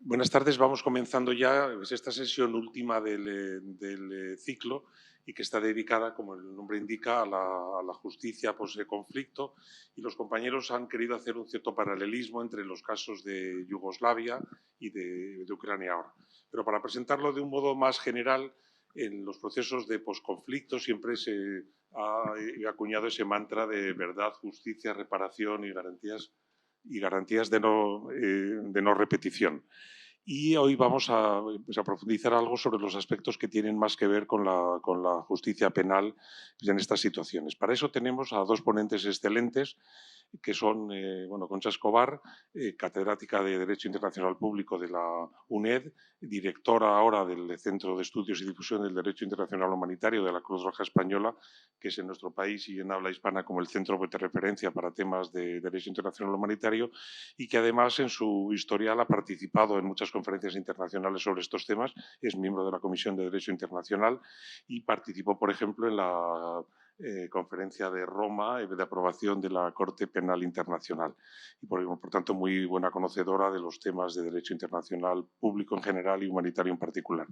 Buenas tardes, vamos comenzando ya esta sesión última del ciclo y que está dedicada, como el nombre indica, a la justicia post-conflicto, y los compañeros han querido hacer un cierto paralelismo entre los casos de Yugoslavia y de Ucrania ahora. Pero para presentarlo de un modo más general, en los procesos de posconflicto siempre se ha acuñado ese mantra de verdad, justicia, reparación y garantías de no repetición. Y hoy vamos a profundizar algo sobre los aspectos que tienen más que ver con la justicia penal pues, en estas situaciones. Para eso tenemos a dos ponentes excelentes, que son Concha Escobar, catedrática de Derecho Internacional Público de la UNED, directora ahora del Centro de Estudios y Difusión del Derecho Internacional Humanitario de la Cruz Roja Española, que es en nuestro país y en habla hispana como el centro de referencia para temas de Derecho Internacional Humanitario, y que además en su historial ha participado en muchas conferencias internacionales sobre estos temas, es miembro de la Comisión de Derecho Internacional y participó, por ejemplo, en la conferencia de Roma de aprobación de la Corte Penal Internacional y por tanto muy buena conocedora de los temas de derecho internacional público en general y humanitario en particular.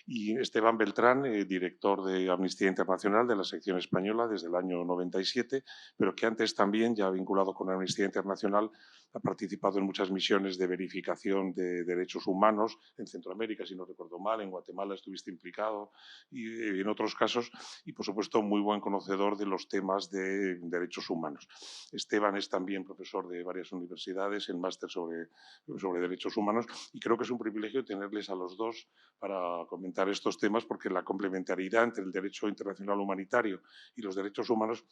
Y Esteban Beltrán, director de Amnistía Internacional de la sección española desde el año 97, pero que antes también, ya vinculado con Amnistía Internacional, ha participado en muchas misiones de verificación de derechos humanos en Centroamérica, si no recuerdo mal, en Guatemala estuviste implicado y en otros casos, y por supuesto muy buen conocedor de los temas de derechos humanos. Esteban es también profesor de varias universidades en máster sobre derechos humanos y creo que es un privilegio tenerles a los dos para comentar estos temas porque la complementariedad entre el derecho internacional humanitario y los derechos humanos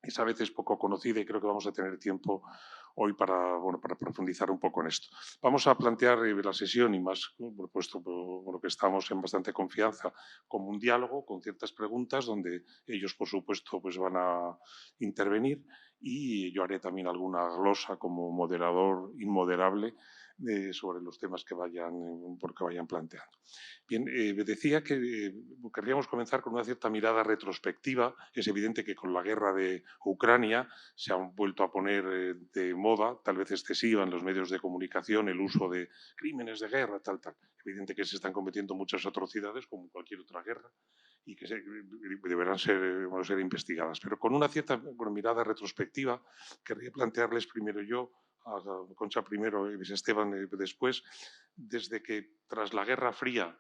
es a veces poco conocida y creo que vamos a tener tiempo hoy para profundizar un poco en esto. Vamos a plantear la sesión y más, puesto por que estamos en bastante confianza, como un diálogo con ciertas preguntas donde ellos, por supuesto, pues van a intervenir y yo haré también alguna glosa como moderador inmoderable sobre los temas que vayan planteando. Bien, decía que querríamos comenzar con una cierta mirada retrospectiva. Es evidente que con la guerra de Ucrania se han vuelto a poner de moda, tal vez excesiva, en los medios de comunicación el uso de crímenes de guerra, tal. Evidente que se están cometiendo muchas atrocidades como cualquier otra guerra y que deberán ser investigadas. Pero con una cierta mirada retrospectiva, querría plantearles primero yo a Concha primero y Esteban después, desde que tras la Guerra Fría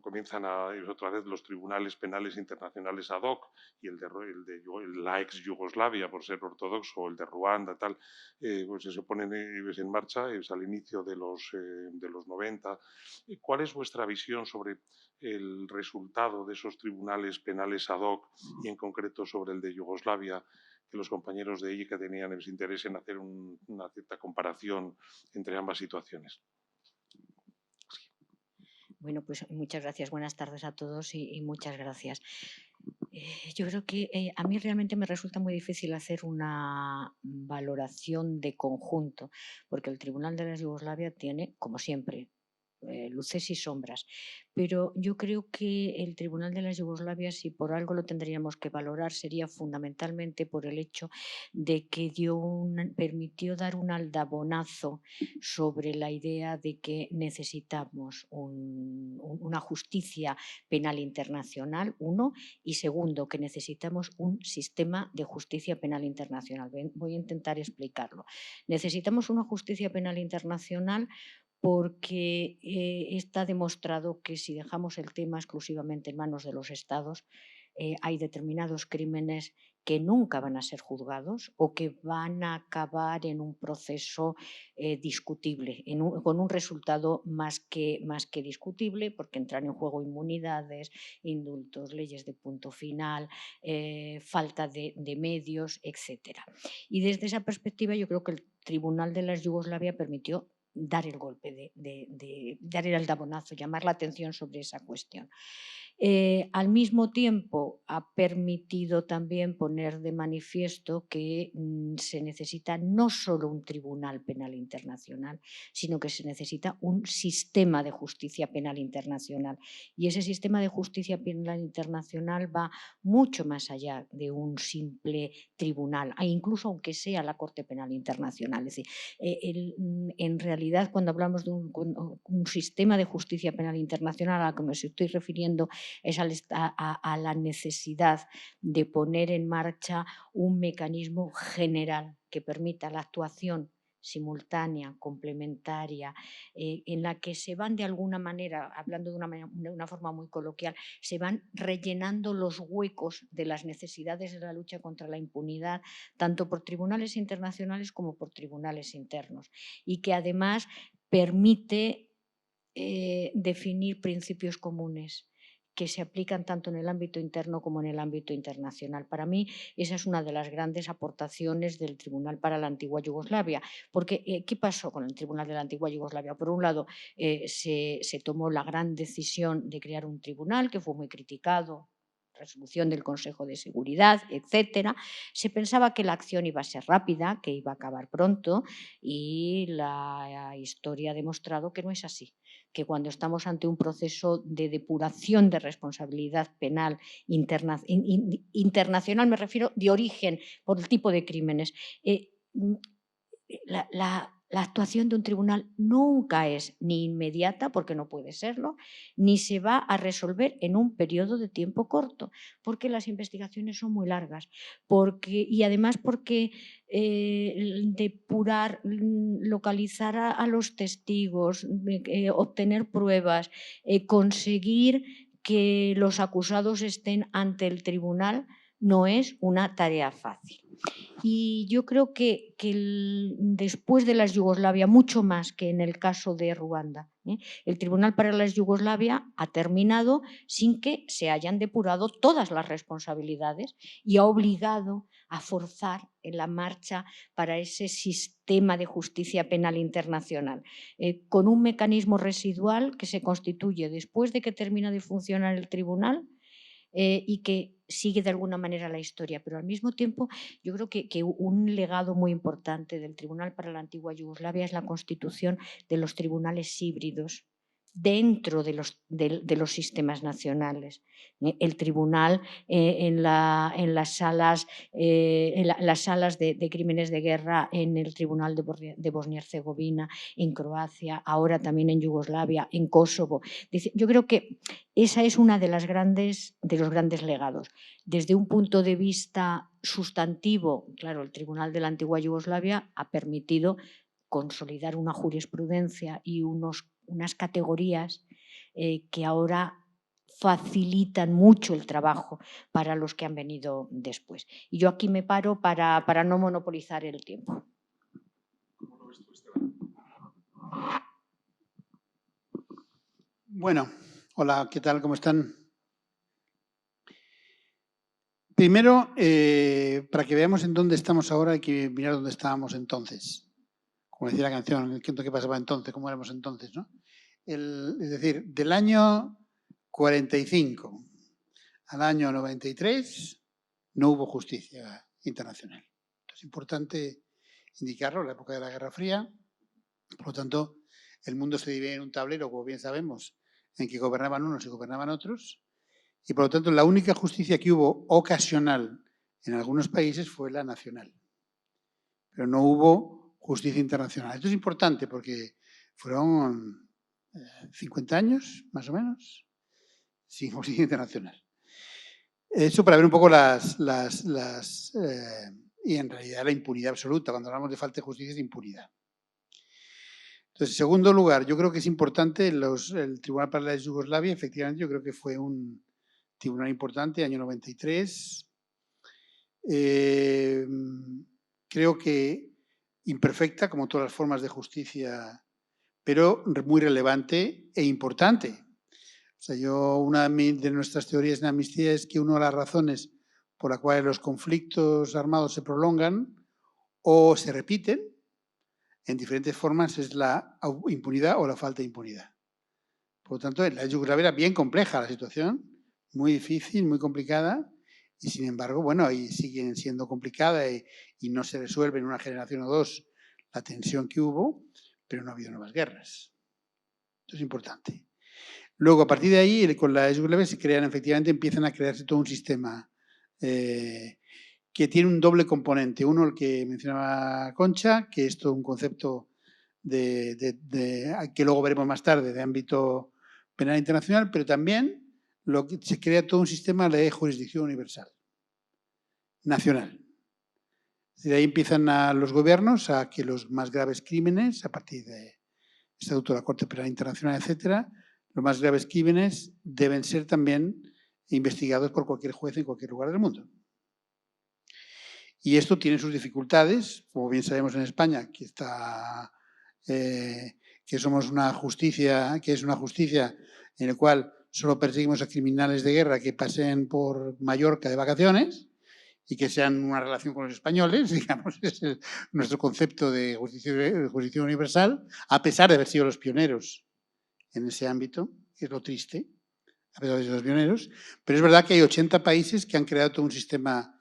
comienzan otra vez los tribunales penales internacionales ad hoc y la ex Yugoslavia, por ser ortodoxo, el de Ruanda, tal, pues se ponen en marcha al inicio de los 90. ¿Cuál es vuestra visión sobre el resultado de esos tribunales penales ad hoc y en concreto sobre el de Yugoslavia, que los compañeros de ICA tenían ese interés en hacer una cierta comparación entre ambas situaciones? Bueno, pues muchas gracias. Buenas tardes a todos y muchas gracias. Yo creo que a mí realmente me resulta muy difícil hacer una valoración de conjunto, porque el Tribunal de la Yugoslavia tiene, como siempre, luces y sombras. Pero yo creo que el Tribunal de la Yugoslavia, si por algo lo tendríamos que valorar, sería fundamentalmente por el hecho de que permitió dar un aldabonazo sobre la idea de que necesitamos una justicia penal internacional, uno, y segundo, que necesitamos un sistema de justicia penal internacional. Voy a intentar explicarlo. Necesitamos una justicia penal internacional porque está demostrado que si dejamos el tema exclusivamente en manos de los Estados, hay determinados crímenes que nunca van a ser juzgados o que van a acabar en un proceso discutible, con un resultado más que discutible, porque entran en juego inmunidades, indultos, leyes de punto final, falta de medios, etc. Y desde esa perspectiva yo creo que el Tribunal de la Yugoslavia permitió dar el golpe, dar el aldabonazo, llamar la atención sobre esa cuestión. Al mismo tiempo, ha permitido también poner de manifiesto que se necesita no solo un tribunal penal internacional, sino que se necesita un sistema de justicia penal internacional. Y ese sistema de justicia penal internacional va mucho más allá de un simple tribunal, e incluso aunque sea la Corte Penal Internacional. Es decir, en realidad, cuando hablamos de un sistema de justicia penal internacional a lo que me estoy refiriendo es a la necesidad de poner en marcha un mecanismo general que permita la actuación simultánea, complementaria, en la que se van de alguna manera, hablando de una forma muy coloquial, se van rellenando los huecos de las necesidades de la lucha contra la impunidad, tanto por tribunales internacionales como por tribunales internos, y que además permite definir principios comunes que se aplican tanto en el ámbito interno como en el ámbito internacional. Para mí, esa es una de las grandes aportaciones del Tribunal para la Antigua Yugoslavia. Porque, ¿qué pasó con el Tribunal de la Antigua Yugoslavia? Por un lado, se tomó la gran decisión de crear un tribunal que fue muy criticado, resolución del Consejo de Seguridad, etcétera. Se pensaba que la acción iba a ser rápida, que iba a acabar pronto, y la historia ha demostrado que no es así, que cuando estamos ante un proceso de depuración de responsabilidad penal internacional, me refiero de origen por el tipo de crímenes, la actuación de un tribunal nunca es ni inmediata, porque no puede serlo, ni se va a resolver en un periodo de tiempo corto, porque las investigaciones son muy largas, y además porque depurar, localizar a los testigos, obtener pruebas, conseguir que los acusados estén ante el tribunal no es una tarea fácil. Y yo creo que después de la Yugoslavia, mucho más que en el caso de Ruanda, el Tribunal para la Yugoslavia ha terminado sin que se hayan depurado todas las responsabilidades y ha obligado a forzar en la marcha para ese sistema de justicia penal internacional, con un mecanismo residual que se constituye después de que termina de funcionar el tribunal, y que sigue de alguna manera la historia, pero al mismo tiempo yo creo que un legado muy importante del Tribunal para la Antigua Yugoslavia es la constitución de los tribunales híbridos dentro de los sistemas nacionales. El tribunal en las salas de crímenes de guerra, en el Tribunal de Bosnia-Herzegovina, en Croacia, ahora también en Yugoslavia, en Kosovo. Yo creo que esa es una de los grandes legados. Desde un punto de vista sustantivo, claro, el Tribunal de la Antigua Yugoslavia ha permitido consolidar una jurisprudencia y unas categorías que ahora facilitan mucho el trabajo para los que han venido después. Y yo aquí me paro para no monopolizar el tiempo. ¿Cómo lo ves tú, Esteban? Bueno, hola, ¿qué tal? ¿Cómo están? Primero, para que veamos en dónde estamos ahora, hay que mirar dónde estábamos entonces. Como decía la canción, ¿qué pasaba entonces? ¿Cómo éramos entonces? ¿No? Es decir, del año 45 al año 93 no hubo justicia internacional. Es importante indicarlo, la época de la Guerra Fría. Por lo tanto, el mundo se divide en un tablero, como bien sabemos, en que gobernaban unos y gobernaban otros. Y por lo tanto, la única justicia que hubo ocasional en algunos países fue la nacional. Pero no hubo justicia internacional. Esto es importante porque fueron 50 años, más o menos, sin justicia internacional. Eso para ver un poco y en realidad la impunidad absoluta. Cuando hablamos de falta de justicia es impunidad. Entonces, en segundo lugar, yo creo que es importante el Tribunal para la Yugoslavia, efectivamente, yo creo que fue un tribunal importante, año 93. Creo que imperfecta, como todas las formas de justicia, pero muy relevante e importante. O sea, una de nuestras teorías en amnistía es que una de las razones por las cuales los conflictos armados se prolongan o se repiten en diferentes formas es la impunidad o la falta de impunidad. Por lo tanto, en la Yugoslavia era bien compleja la situación, muy difícil, muy complicada, y sin embargo, bueno, ahí siguen siendo complicada y no se resuelve en una generación o dos la tensión que hubo, pero no ha habido nuevas guerras. Esto es importante. Luego, a partir de ahí, con la SWLB se crean, efectivamente, empiezan a crearse todo un sistema que tiene un doble componente. Uno, el que mencionaba Concha, que es todo un concepto que luego veremos más tarde, de ámbito penal internacional, pero también se crea todo un sistema de jurisdicción universal, nacional. De ahí empiezan los gobiernos a que los más graves crímenes, a partir del Estatuto de la Corte Penal Internacional, etcétera, los más graves crímenes deben ser también investigados por cualquier juez en cualquier lugar del mundo. Y esto tiene sus dificultades, como bien sabemos en España, que somos una justicia, que es una justicia en la cual solo perseguimos a criminales de guerra que pasen por Mallorca de vacaciones y que sean una relación con los españoles, digamos, es nuestro concepto de justicia universal, a pesar de haber sido los pioneros en ese ámbito, que es lo triste, a pesar de ser los pioneros, pero es verdad que hay 80 países que han creado todo un sistema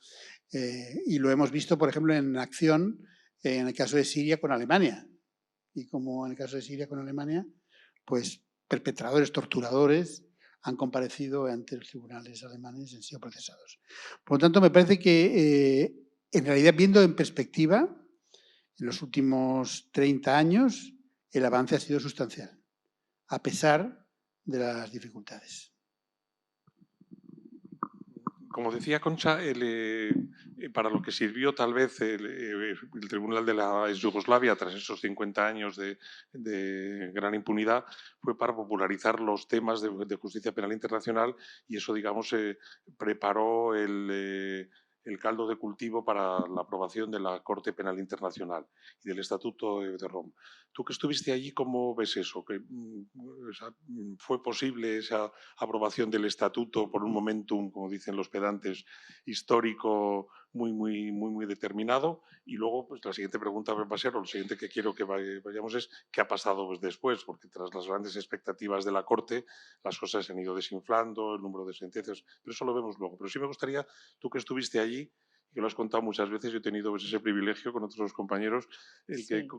y lo hemos visto, por ejemplo, en acción en el caso de Siria con Alemania. Y como en el caso de Siria con Alemania, pues perpetradores, torturadores, han comparecido ante los tribunales alemanes y han sido procesados. Por lo tanto, me parece que, en realidad, viendo en perspectiva, en los últimos 30 años, el avance ha sido sustancial, a pesar de las dificultades. Como decía Concha, para lo que sirvió tal vez el Tribunal de la Yugoslavia tras esos 50 años de gran impunidad fue para popularizar los temas de justicia penal internacional y eso, digamos, preparó el caldo de cultivo para la aprobación de la Corte Penal Internacional y del Estatuto de Roma. Tú que estuviste allí, ¿cómo ves eso? ¿Fue posible esa aprobación del Estatuto por un momentum, como dicen los pedantes, histórico muy determinado? Y luego, pues la siguiente pregunta va a ser, o lo siguiente que quiero que vayamos es, ¿qué ha pasado después? Porque tras las grandes expectativas de la Corte, las cosas se han ido desinflando, el número de sentencias, pero eso lo vemos luego. Pero sí me gustaría, tú que estuviste allí, que lo has contado muchas veces, yo he tenido pues, ese privilegio con otros compañeros,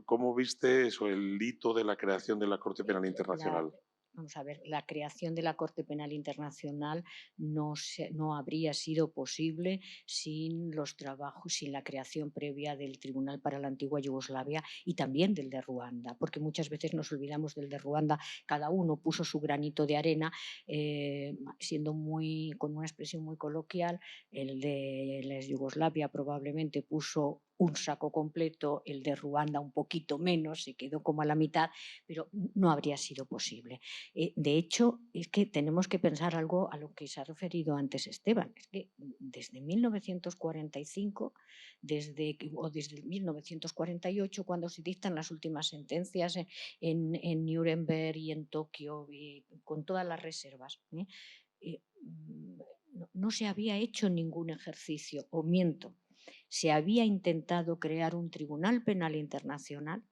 ¿cómo viste eso, el hito de la creación de la Corte Penal Internacional? Vamos a ver, la creación de la Corte Penal Internacional no habría sido posible sin los trabajos, sin la creación previa del Tribunal para la Antigua Yugoslavia y también del de Ruanda, porque muchas veces nos olvidamos del de Ruanda, cada uno puso su granito de arena, siendo con una expresión muy coloquial, el de la Yugoslavia probablemente puso un saco completo, el de Ruanda un poquito menos, se quedó como a la mitad, pero no habría sido posible. De hecho, es que tenemos que pensar algo a lo que se ha referido antes Esteban. Es que desde 1945, desde 1948, cuando se dictan las últimas sentencias en Nuremberg y en Tokio, con todas las reservas, no se había hecho ningún ejercicio, o miento, se había intentado crear un Tribunal Penal Internacional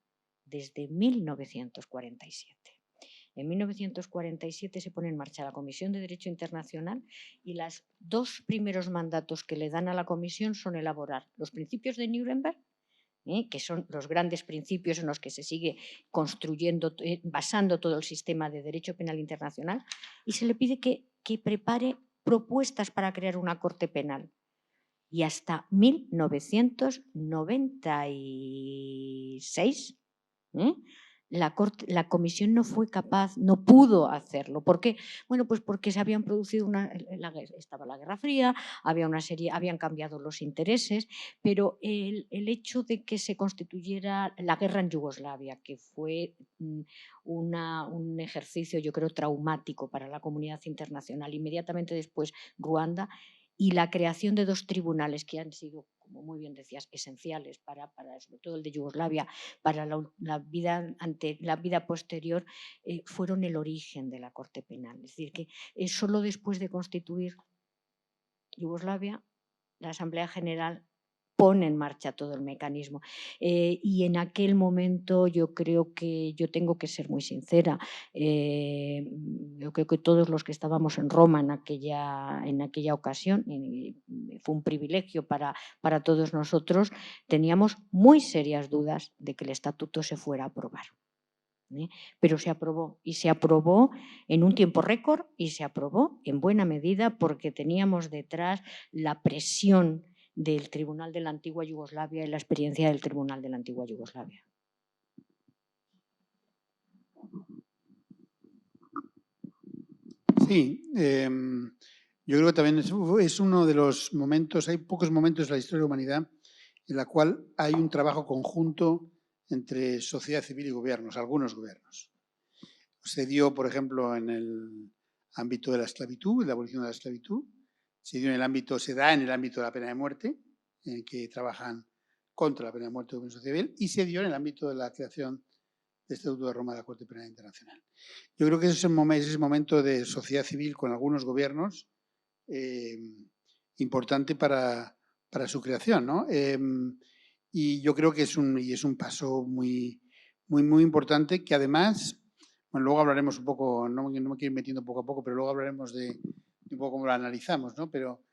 desde 1947. En 1947 se pone en marcha la Comisión de Derecho Internacional y los dos primeros mandatos que le dan a la Comisión son elaborar los principios de Nuremberg, que son los grandes principios en los que se sigue construyendo, basando todo el sistema de derecho penal internacional, y se le pide que prepare propuestas para crear una corte penal. Y hasta 1996 la comisión no fue capaz, no pudo hacerlo. ¿Por qué? Bueno, pues porque se habían producido estaba la Guerra Fría, habían cambiado los intereses, pero el hecho de que se constituyera la guerra en Yugoslavia, que fue un ejercicio, yo creo, traumático para la comunidad internacional, inmediatamente después Ruanda, y la creación de dos tribunales que han sido, como muy bien decías, esenciales para sobre todo el de Yugoslavia, para la vida posterior, fueron el origen de la Corte Penal. Es decir, que solo después de constituir Yugoslavia, la Asamblea General pone en marcha todo el mecanismo. Y en aquel momento yo creo que yo tengo que ser muy sincera. Yo creo que todos los que estábamos en Roma en aquella ocasión, fue un privilegio para todos nosotros, teníamos muy serias dudas de que el estatuto se fuera a aprobar. Pero se aprobó, y se aprobó en un tiempo récord, y se aprobó en buena medida porque teníamos detrás la presión del Tribunal de la Antigua Yugoslavia y la experiencia del Tribunal de la Antigua Yugoslavia. Sí, yo creo que también es uno de los momentos, hay pocos momentos en la historia de la humanidad en la cual hay un trabajo conjunto entre sociedad civil y gobiernos, algunos gobiernos. Se dio, por ejemplo, en el ámbito de la esclavitud, la abolición de la esclavitud, se da en el ámbito de la pena de muerte, en que trabajan contra la pena de muerte de la sociedad civil, y se dio en el ámbito de la creación del Estatuto de Roma de la Corte Penal Internacional. Yo creo que ese momento de sociedad civil con algunos gobiernos importante para su creación, ¿no? Y yo creo que es un paso muy importante que además, bueno, luego hablaremos un poco, no me quiero ir metiendo poco a poco, pero luego hablaremos de un poco cómo lo analizamos, ¿no? Pero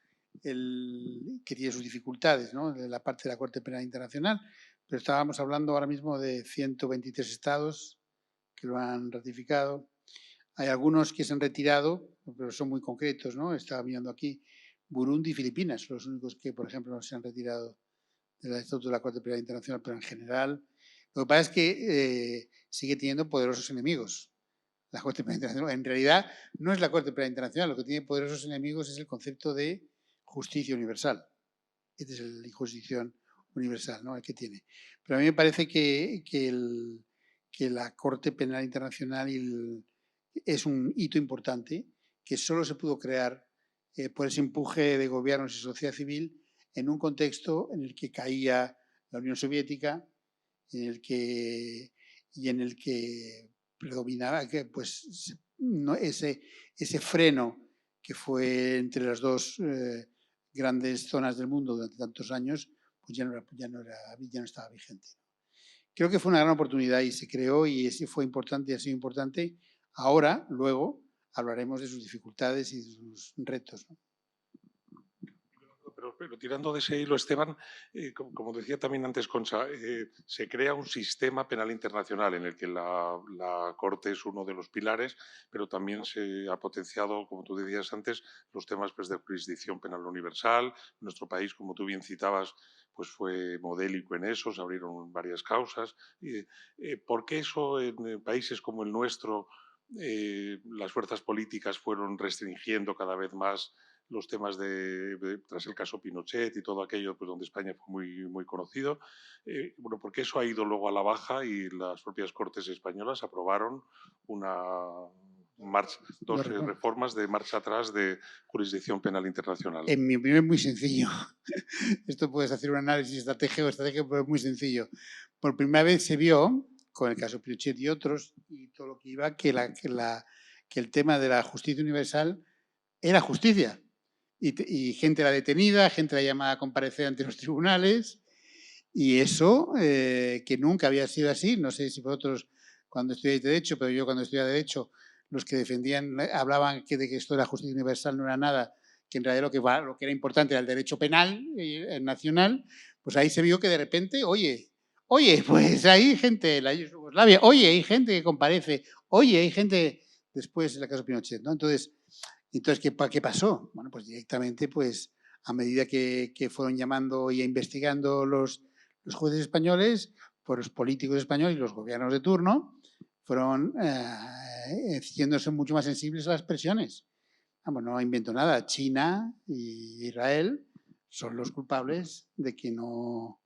que tiene sus dificultades, ¿no? De la parte de la Corte Penal Internacional, pero estábamos hablando ahora mismo de 123 estados que lo han ratificado. Hay algunos que se han retirado, pero son muy concretos, ¿no? Estaba mirando aquí, Burundi y Filipinas, los únicos que, por ejemplo, se han retirado del Estatuto de la Corte Penal Internacional, pero en general. Lo que pasa es que sigue teniendo poderosos enemigos. La Corte Penal Internacional, en realidad, no es la Corte Penal Internacional, lo que tiene poderosos enemigos es el concepto de justicia universal. Esta es la jurisdicción universal, ¿no? El que tiene. Pero a mí me parece que la Corte Penal Internacional es un hito importante que solo se pudo crear por ese empuje de gobiernos y sociedad civil en un contexto en el que caía la Unión Soviética en el que predominaba ese freno que fue entre las dos grandes zonas del mundo durante tantos años, pues ya no estaba vigente. Creo que fue una gran oportunidad y se creó y fue importante y ha sido importante. Ahora, luego, hablaremos de sus dificultades y de sus retos, ¿no? Pero tirando de ese hilo, Esteban, como decía también antes Concha, se crea un sistema penal internacional en el que la Corte es uno de los pilares, pero también se ha potenciado, como tú decías antes, los temas pues, de jurisdicción penal universal. Nuestro país, como tú bien citabas, pues fue modélico en eso, se abrieron varias causas. ¿Por qué eso en países como el nuestro las fuerzas políticas fueron restringiendo cada vez más los temas tras el caso Pinochet y todo aquello, pues donde España fue muy conocido? Bueno, porque eso ha ido luego a la baja y las propias Cortes españolas aprobaron dos reformas de marcha atrás de jurisdicción penal internacional. En mi opinión es muy sencillo. Esto puedes hacer un análisis estratégico, pero es muy sencillo. Por primera vez se vio, con el caso Pinochet y otros, y todo lo que iba, que el tema de la justicia universal era justicia. Y gente era detenida, gente era llamada a comparecer ante los tribunales, y eso que nunca había sido así. No sé si vosotros cuando estudiáis Derecho, pero yo cuando estudiaba Derecho, los que defendían, hablaban de que esto de la justicia universal no era nada, que en realidad lo que era importante era el derecho penal nacional. Pues ahí se vio que de repente, oye, pues hay gente, la Yugoslavia, oye, hay gente que comparece, oye, hay gente, después en el caso Pinochet, ¿no? Entonces ¿qué pasó? Bueno, pues directamente, pues a medida que fueron llamando y investigando los jueces españoles, pues los políticos españoles y los gobiernos de turno fueron haciéndose mucho más sensibles a las presiones. Vamos, no invento nada. China y Israel son los culpables de que no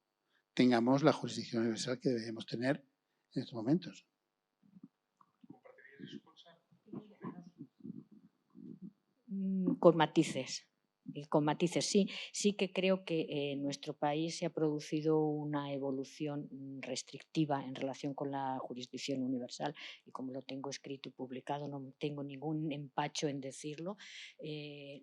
tengamos la jurisdicción universal que debemos tener en estos momentos. Con matices. con matices, sí. Sí que creo que en nuestro país se ha producido una evolución restrictiva en relación con la jurisdicción universal y como lo tengo escrito y publicado, no tengo ningún empacho en decirlo.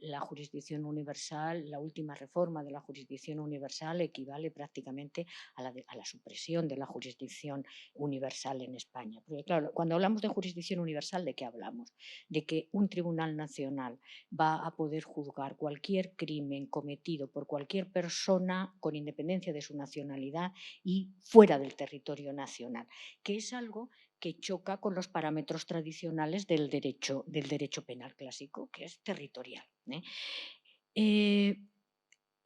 La jurisdicción universal, la última reforma de la jurisdicción universal equivale prácticamente a la supresión de la jurisdicción universal en España. Porque claro, cuando hablamos de jurisdicción universal, ¿de qué hablamos? De que un tribunal nacional va a poder juzgar cualquier crimen cometido por cualquier persona con independencia de su nacionalidad y fuera del territorio nacional, que es algo que choca con los parámetros tradicionales del derecho penal clásico, que es territorial.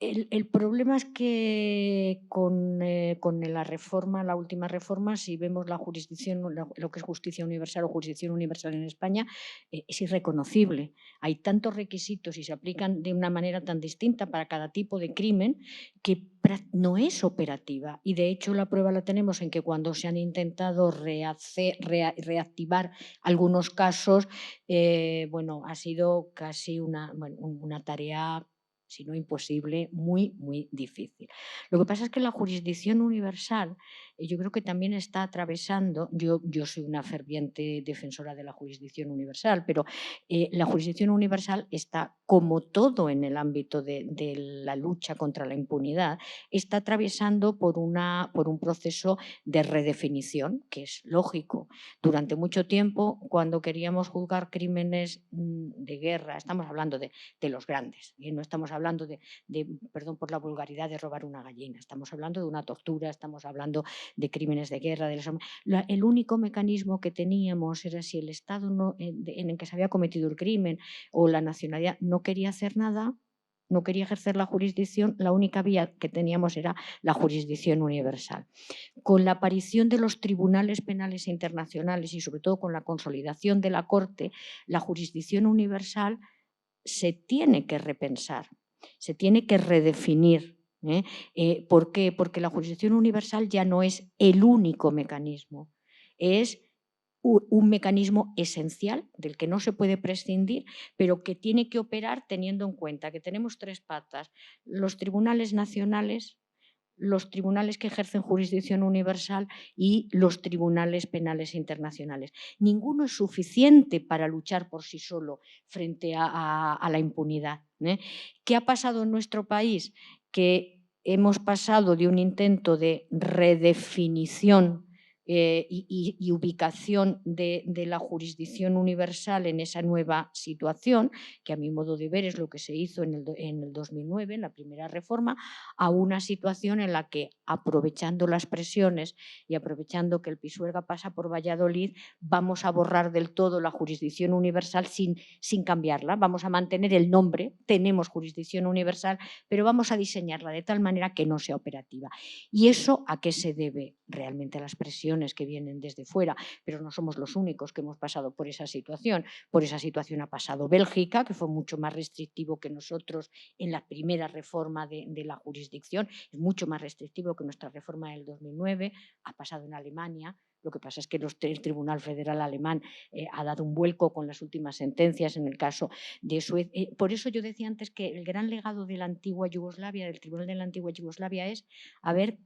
El problema es que con la reforma, la última reforma, si vemos la jurisdicción, lo que es justicia universal o jurisdicción universal en España, es irreconocible. Hay tantos requisitos y se aplican de una manera tan distinta para cada tipo de crimen que no es operativa. Y de hecho la prueba la tenemos en que cuando se han intentado reactivar algunos casos, bueno, ha sido casi una tarea, si no imposible, muy, muy difícil. Lo que pasa es que la jurisdicción universal, yo creo que también está atravesando, yo soy una ferviente defensora de la jurisdicción universal, pero la jurisdicción universal está, como todo en el ámbito de la lucha contra la impunidad, está atravesando por un proceso de redefinición, que es lógico. Durante mucho tiempo, cuando queríamos juzgar crímenes de guerra, estamos hablando de los grandes, y no estamos hablando perdón por la vulgaridad, de robar una gallina, estamos hablando de una tortura, estamos hablando de crímenes de guerra. El único mecanismo que teníamos era si el Estado en el que se había cometido el crimen o la nacionalidad no quería hacer nada, no quería ejercer la jurisdicción, la única vía que teníamos era la jurisdicción universal. Con la aparición de los tribunales penales internacionales y sobre todo con la consolidación de la Corte, la jurisdicción universal se tiene que repensar, se tiene que redefinir. ¿Por qué? Porque la jurisdicción universal ya no es el único mecanismo, es un mecanismo esencial del que no se puede prescindir, pero que tiene que operar teniendo en cuenta que tenemos tres patas: los tribunales nacionales, los tribunales que ejercen jurisdicción universal y los tribunales penales internacionales. Ninguno es suficiente para luchar por sí solo frente a la impunidad. ¿Qué ha pasado en nuestro país? Que hemos pasado de un intento de redefinición y ubicación de la jurisdicción universal en esa nueva situación, que a mi modo de ver es lo que se hizo en el 2009, en la primera reforma, a una situación en la que, aprovechando las presiones y aprovechando que el Pisuerga pasa por Valladolid, vamos a borrar del todo la jurisdicción universal sin cambiarla. Vamos a mantener el nombre, tenemos jurisdicción universal, pero vamos a diseñarla de tal manera que no sea operativa. ¿Y eso a qué se debe? Realmente a las presiones que vienen desde fuera, pero no somos los únicos que hemos pasado por esa situación. Por esa situación ha pasado Bélgica, que fue mucho más restrictivo que nosotros en la primera reforma de la jurisdicción, es mucho más restrictivo que nuestra reforma del 2009, ha pasado en Alemania. Lo que pasa es que el Tribunal Federal Alemán ha dado un vuelco con las últimas sentencias en el caso de Suecia. Por eso yo decía antes que el gran legado de la antigua Yugoslavia, del Tribunal de la antigua Yugoslavia, es haber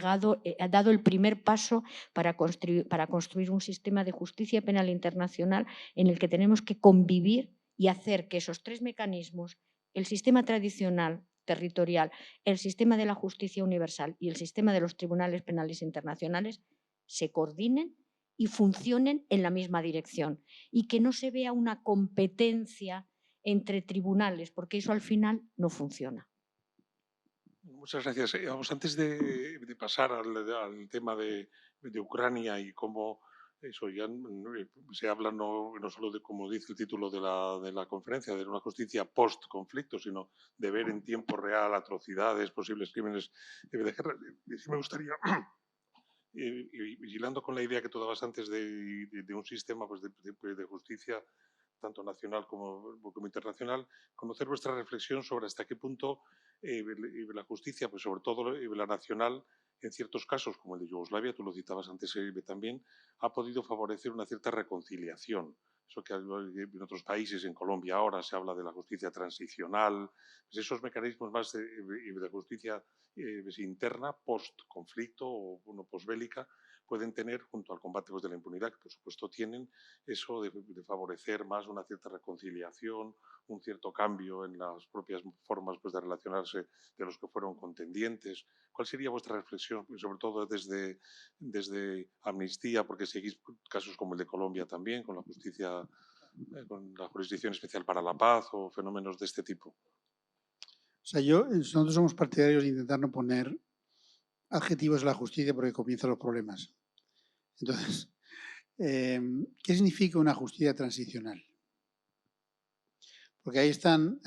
ha dado el primer paso para construir un sistema de justicia penal internacional en el que tenemos que convivir y hacer que esos tres mecanismos, el sistema tradicional territorial, el sistema de la justicia universal y el sistema de los tribunales penales internacionales, se coordinen y funcionen en la misma dirección, y que no se vea una competencia entre tribunales, porque eso al final no funciona. Muchas gracias. Vamos, antes de pasar al tema de Ucrania y cómo eso ya se habla no solo de, como dice el título de la conferencia, de una justicia post-conflicto, sino de ver en tiempo real atrocidades, posibles crímenes de guerra. Sí me gustaría, y vigilando con la idea que tú dabas antes de un sistema pues, de justicia tanto nacional como internacional, conocer vuestra reflexión sobre hasta qué punto la justicia, pues sobre todo la nacional, en ciertos casos, como el de Yugoslavia, tú lo citabas antes también, ha podido favorecer una cierta reconciliación eso que en otros países, en Colombia ahora se habla de la justicia transicional, pues esos mecanismos más de justicia interna, post-conflicto o post-bélica, pueden tener, junto al combate de la impunidad, que por supuesto tienen, eso de favorecer más una cierta reconciliación, un cierto cambio en las propias formas de relacionarse de los que fueron contendientes. ¿Cuál sería vuestra reflexión, sobre todo desde Amnistía, porque seguís casos como el de Colombia también, con la justicia, con la Jurisdicción Especial para la Paz o fenómenos de este tipo? O sea, nosotros somos partidarios de intentar no poner adjetivos a la justicia porque comienzan los problemas. Entonces, ¿qué significa una justicia transicional? Porque ahí están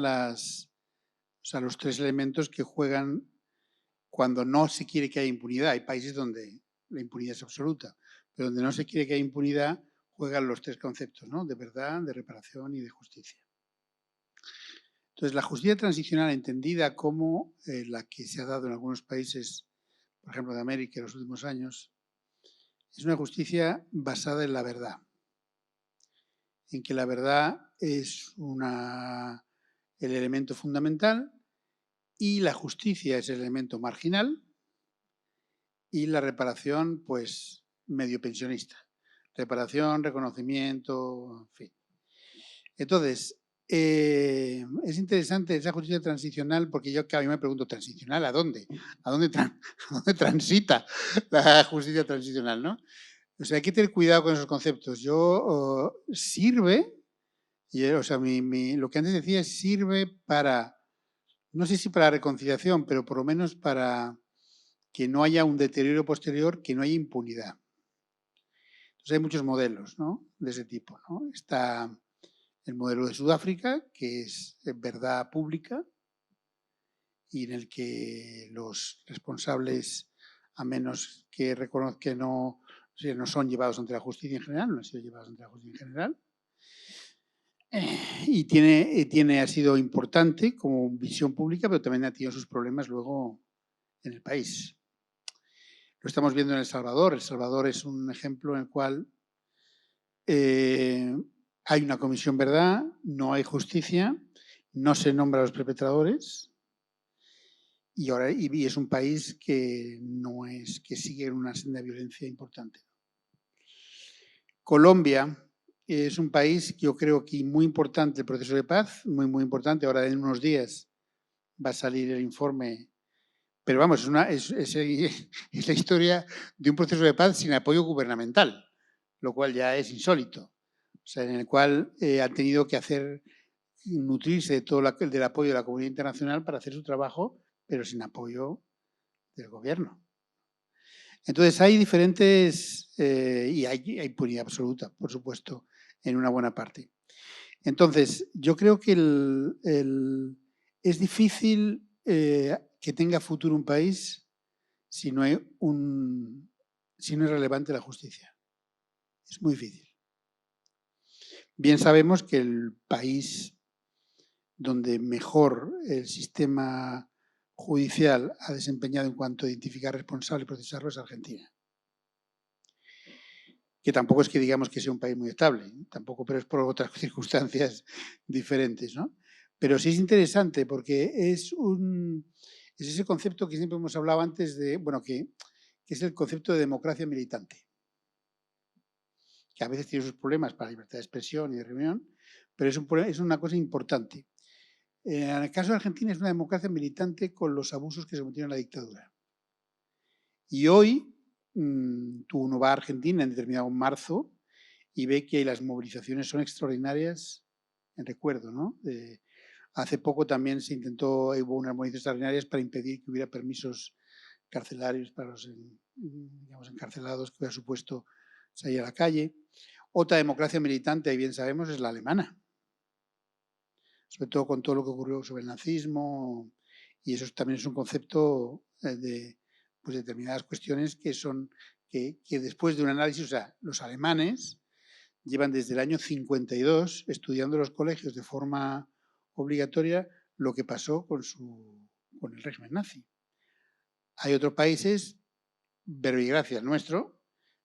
los tres elementos que juegan cuando no se quiere que haya impunidad. Hay países donde la impunidad es absoluta, pero donde no se quiere que haya impunidad juegan los tres conceptos, ¿no? De verdad, de reparación y de justicia. Entonces, la justicia transicional, entendida como la que se ha dado en algunos países, por ejemplo, de América en los últimos años, es una justicia basada en la verdad, en que la verdad es el elemento fundamental y la justicia es el elemento marginal y la reparación, pues, medio pensionista. Reparación, reconocimiento, en fin. Entonces, es interesante esa justicia transicional porque yo a mí me pregunto, ¿transicional a dónde? ¿A dónde transita la justicia transicional, no? O sea, hay que tener cuidado con esos conceptos. Sirve, o sea, lo que antes decía sirve para, no sé si para la reconciliación, pero por lo menos para que no haya un deterioro posterior, que no haya impunidad. Entonces hay muchos modelos, ¿no? De ese tipo, ¿no? Está el modelo de Sudáfrica, que es verdad pública y en el que los responsables, a menos que reconozcan que no son llevados ante la justicia en general, no han sido llevados ante la justicia en general. Y ha sido importante como visión pública, pero también ha tenido sus problemas luego en el país. Lo estamos viendo en El Salvador. El Salvador es un ejemplo en el cual hay una comisión verdad, no hay justicia, no se nombra a los perpetradores y es un país que sigue una senda de violencia importante. Colombia es un país, yo creo que muy importante el proceso de paz, muy, muy importante. Ahora en unos días va a salir el informe, pero vamos, es la historia de un proceso de paz sin apoyo gubernamental, lo cual ya es insólito. O sea, en el cual han tenido que nutrirse de todo del apoyo de la comunidad internacional para hacer su trabajo, pero sin apoyo del gobierno. Entonces hay diferentes, y hay impunidad absoluta, por supuesto, en una buena parte. Entonces, yo creo que es difícil que tenga futuro un país si no es relevante la justicia. Es muy difícil. Bien sabemos que el país donde mejor el sistema judicial ha desempeñado en cuanto a identificar responsables y procesarlos es Argentina. Que tampoco es que digamos que sea un país muy estable, tampoco, pero es por otras circunstancias diferentes, ¿no? Pero sí es interesante porque es ese concepto que siempre hemos hablado antes que es el concepto de democracia militante, que a veces tiene sus problemas para la libertad de expresión y de reunión, pero es una cosa importante. En el caso de Argentina es una democracia militante con los abusos que se cometieron en la dictadura. Y hoy uno va a Argentina en determinado marzo y ve que las movilizaciones son extraordinarias en recuerdo, ¿no? Hace poco también hubo unas movilizaciones extraordinarias para impedir que hubiera permisos carcelarios para los encarcelados que hubiera supuesto salir a la calle. Otra democracia militante, ahí bien sabemos, es la alemana. Sobre todo con todo lo que ocurrió sobre el nazismo, y eso también es un concepto de determinadas cuestiones que después de un análisis, o sea, los alemanes llevan desde el año 52 estudiando en los colegios de forma obligatoria lo que pasó con el régimen nazi. Hay otros países, verbigracia el nuestro,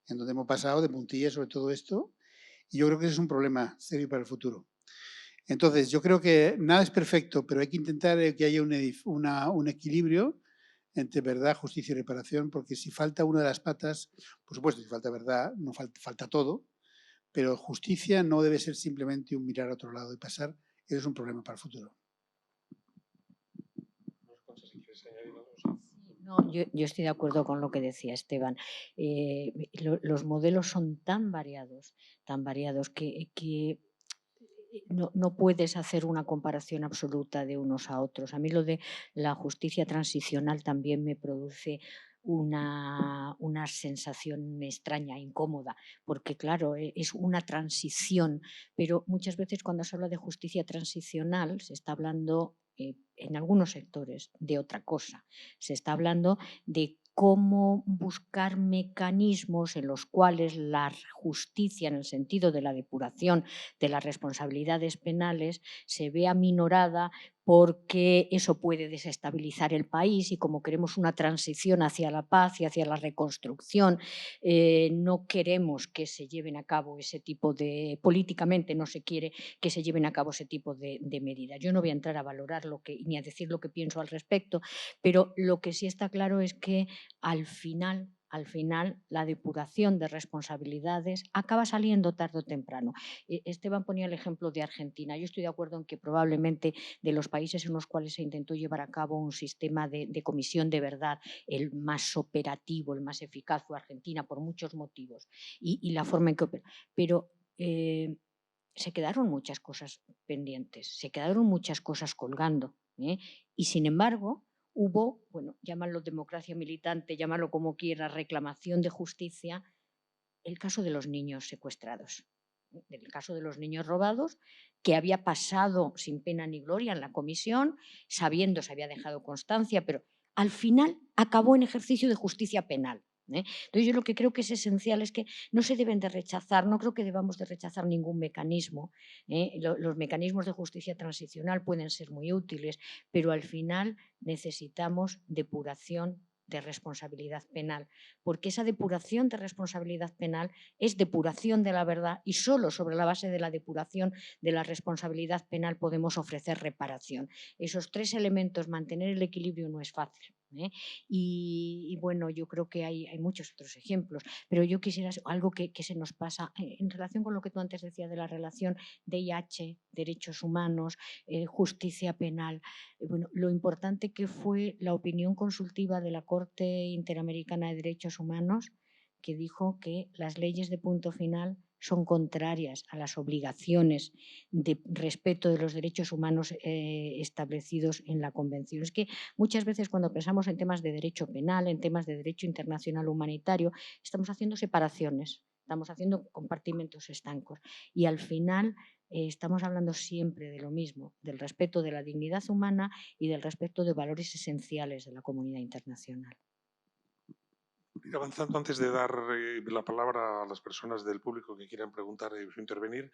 en donde hemos pasado de puntillas sobre todo esto, Y yo creo que ese es un problema serio para el futuro. Entonces, yo creo que nada es perfecto, pero hay que intentar que haya un equilibrio entre verdad, justicia y reparación, porque si falta una de las patas, por supuesto, si falta verdad, no falta todo, pero justicia no debe ser simplemente un mirar a otro lado y pasar. Eso es un problema para el futuro. No, yo estoy de acuerdo con lo que decía Esteban. Los modelos son tan variados que no puedes hacer una comparación absoluta de unos a otros. A mí lo de la justicia transicional también me produce una sensación extraña, incómoda, porque claro, es una transición, pero muchas veces cuando se habla de justicia transicional se está hablando en algunos sectores de otra cosa. Se está hablando de cómo buscar mecanismos en los cuales la justicia, en el sentido de la depuración de las responsabilidades penales, se ve aminorada porque eso puede desestabilizar el país y como queremos una transición hacia la paz y hacia la reconstrucción, no queremos que se lleven a cabo ese tipo de, políticamente no se quiere que se lleven a cabo ese tipo de medidas. Yo no voy a entrar a valorar ni a decir lo que pienso al respecto, pero lo que sí está claro es que al final la depuración de responsabilidades acaba saliendo tarde o temprano. Esteban ponía el ejemplo de Argentina. Yo estoy de acuerdo en que probablemente de los países en los cuales se intentó llevar a cabo un sistema de comisión de verdad, el más operativo, el más eficaz fue Argentina por muchos motivos y la forma en que opera. Pero se quedaron muchas cosas pendientes, se quedaron muchas cosas colgando. Y sin embargo, hubo, bueno, llámalo democracia militante, llámalo como quieras, reclamación de justicia, el caso de los niños secuestrados, el caso de los niños robados, que había pasado sin pena ni gloria en la comisión, sabiendo, se había dejado constancia, pero al final acabó en ejercicio de justicia penal. Entonces yo lo que creo que es esencial es que no se deben de rechazar, no creo que debamos de rechazar ningún mecanismo. Los mecanismos de justicia transicional pueden ser muy útiles, pero al final necesitamos depuración de responsabilidad penal, porque esa depuración de responsabilidad penal es depuración de la verdad y solo sobre la base de la depuración de la responsabilidad penal podemos ofrecer reparación. Esos tres elementos, mantener el equilibrio no es fácil. Y bueno, yo creo que hay muchos otros ejemplos, pero yo quisiera algo que se nos pasa en relación con lo que tú antes decías de la relación DIH, derechos humanos, justicia penal. Bueno, lo importante que fue la opinión consultiva de la Corte Interamericana de Derechos Humanos, que dijo que las leyes de punto final son contrarias a las obligaciones de respeto de los derechos humanos establecidos en la Convención. Es que muchas veces cuando pensamos en temas de derecho penal, en temas de derecho internacional humanitario, estamos haciendo separaciones, estamos haciendo compartimentos estancos y al final estamos hablando siempre de lo mismo, del respeto de la dignidad humana y del respeto de valores esenciales de la comunidad internacional. Ir avanzando, antes de dar la palabra a las personas del público que quieran preguntar o intervenir,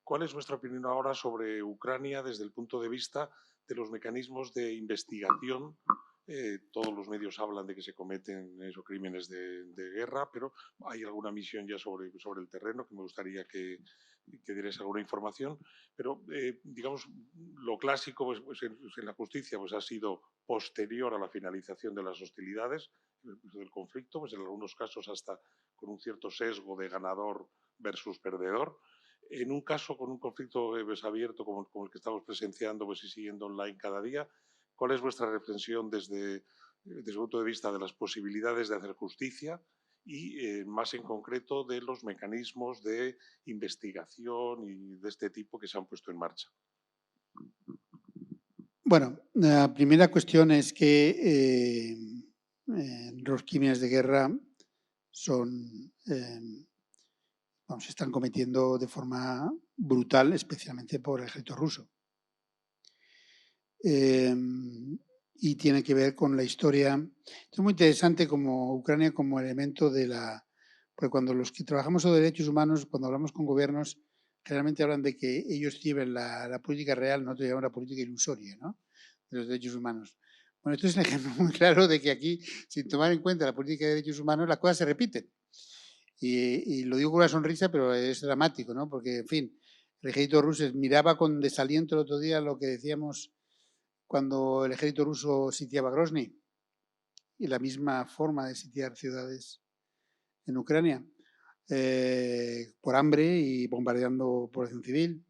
¿cuál es vuestra opinión ahora sobre Ucrania desde el punto de vista de los mecanismos de investigación? Todos los medios hablan de que se cometen crímenes de guerra, pero hay alguna misión ya sobre el terreno que me gustaría que dierais alguna información. Pero, digamos, lo clásico pues en la justicia pues ha sido posterior a la finalización de las hostilidades, del conflicto, pues en algunos casos hasta con un cierto sesgo de ganador versus perdedor. En un caso con un conflicto pues, abierto como el que estamos presenciando pues, y siguiendo online cada día, ¿cuál es vuestra reflexión desde el punto de vista de las posibilidades de hacer justicia y más en concreto de los mecanismos de investigación y de este tipo que se han puesto en marcha? Bueno, la primera cuestión es que los crímenes de guerra se están cometiendo de forma brutal, especialmente por el ejército ruso. Y tiene que ver con la historia. Es muy interesante como Ucrania como elemento de la... Porque cuando los que trabajamos sobre derechos humanos, cuando hablamos con gobiernos, generalmente hablan de que ellos lleven la política real, nosotros llevamos la política ilusoria, ¿no?, de los derechos humanos. Bueno, esto es un ejemplo muy claro de que aquí, sin tomar en cuenta la política de derechos humanos, las cosas se repiten. Y lo digo con una sonrisa, pero es dramático, ¿no? Porque, en fin, el ejército ruso miraba con desaliento el otro día lo que decíamos cuando el ejército ruso sitiaba Grozny y la misma forma de sitiar ciudades en Ucrania por hambre y bombardeando población civil,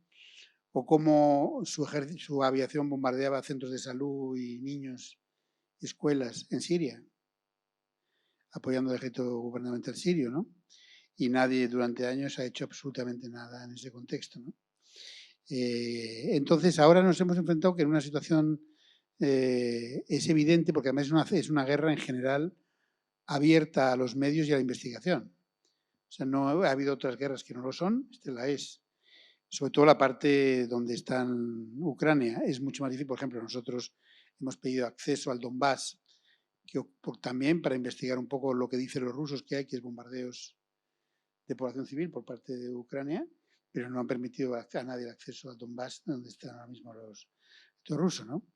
o cómo su aviación bombardeaba centros de salud y niños, escuelas en Siria, apoyando al ejército gubernamental sirio, ¿no? Y nadie durante años ha hecho absolutamente nada en ese contexto, ¿no? Entonces ahora nos hemos enfrentado que en una situación es evidente, porque además es una guerra en general abierta a los medios y a la investigación. O sea, no ha habido otras guerras que no lo son, esta la es. Sobre todo la parte donde está Ucrania es mucho más difícil. Por ejemplo, nosotros hemos pedido acceso al Donbass, también para investigar un poco lo que dicen los rusos que hay, que es bombardeos de población civil por parte de Ucrania, pero no han permitido a nadie el acceso al Donbass, donde están ahora mismo los rusos, ¿no?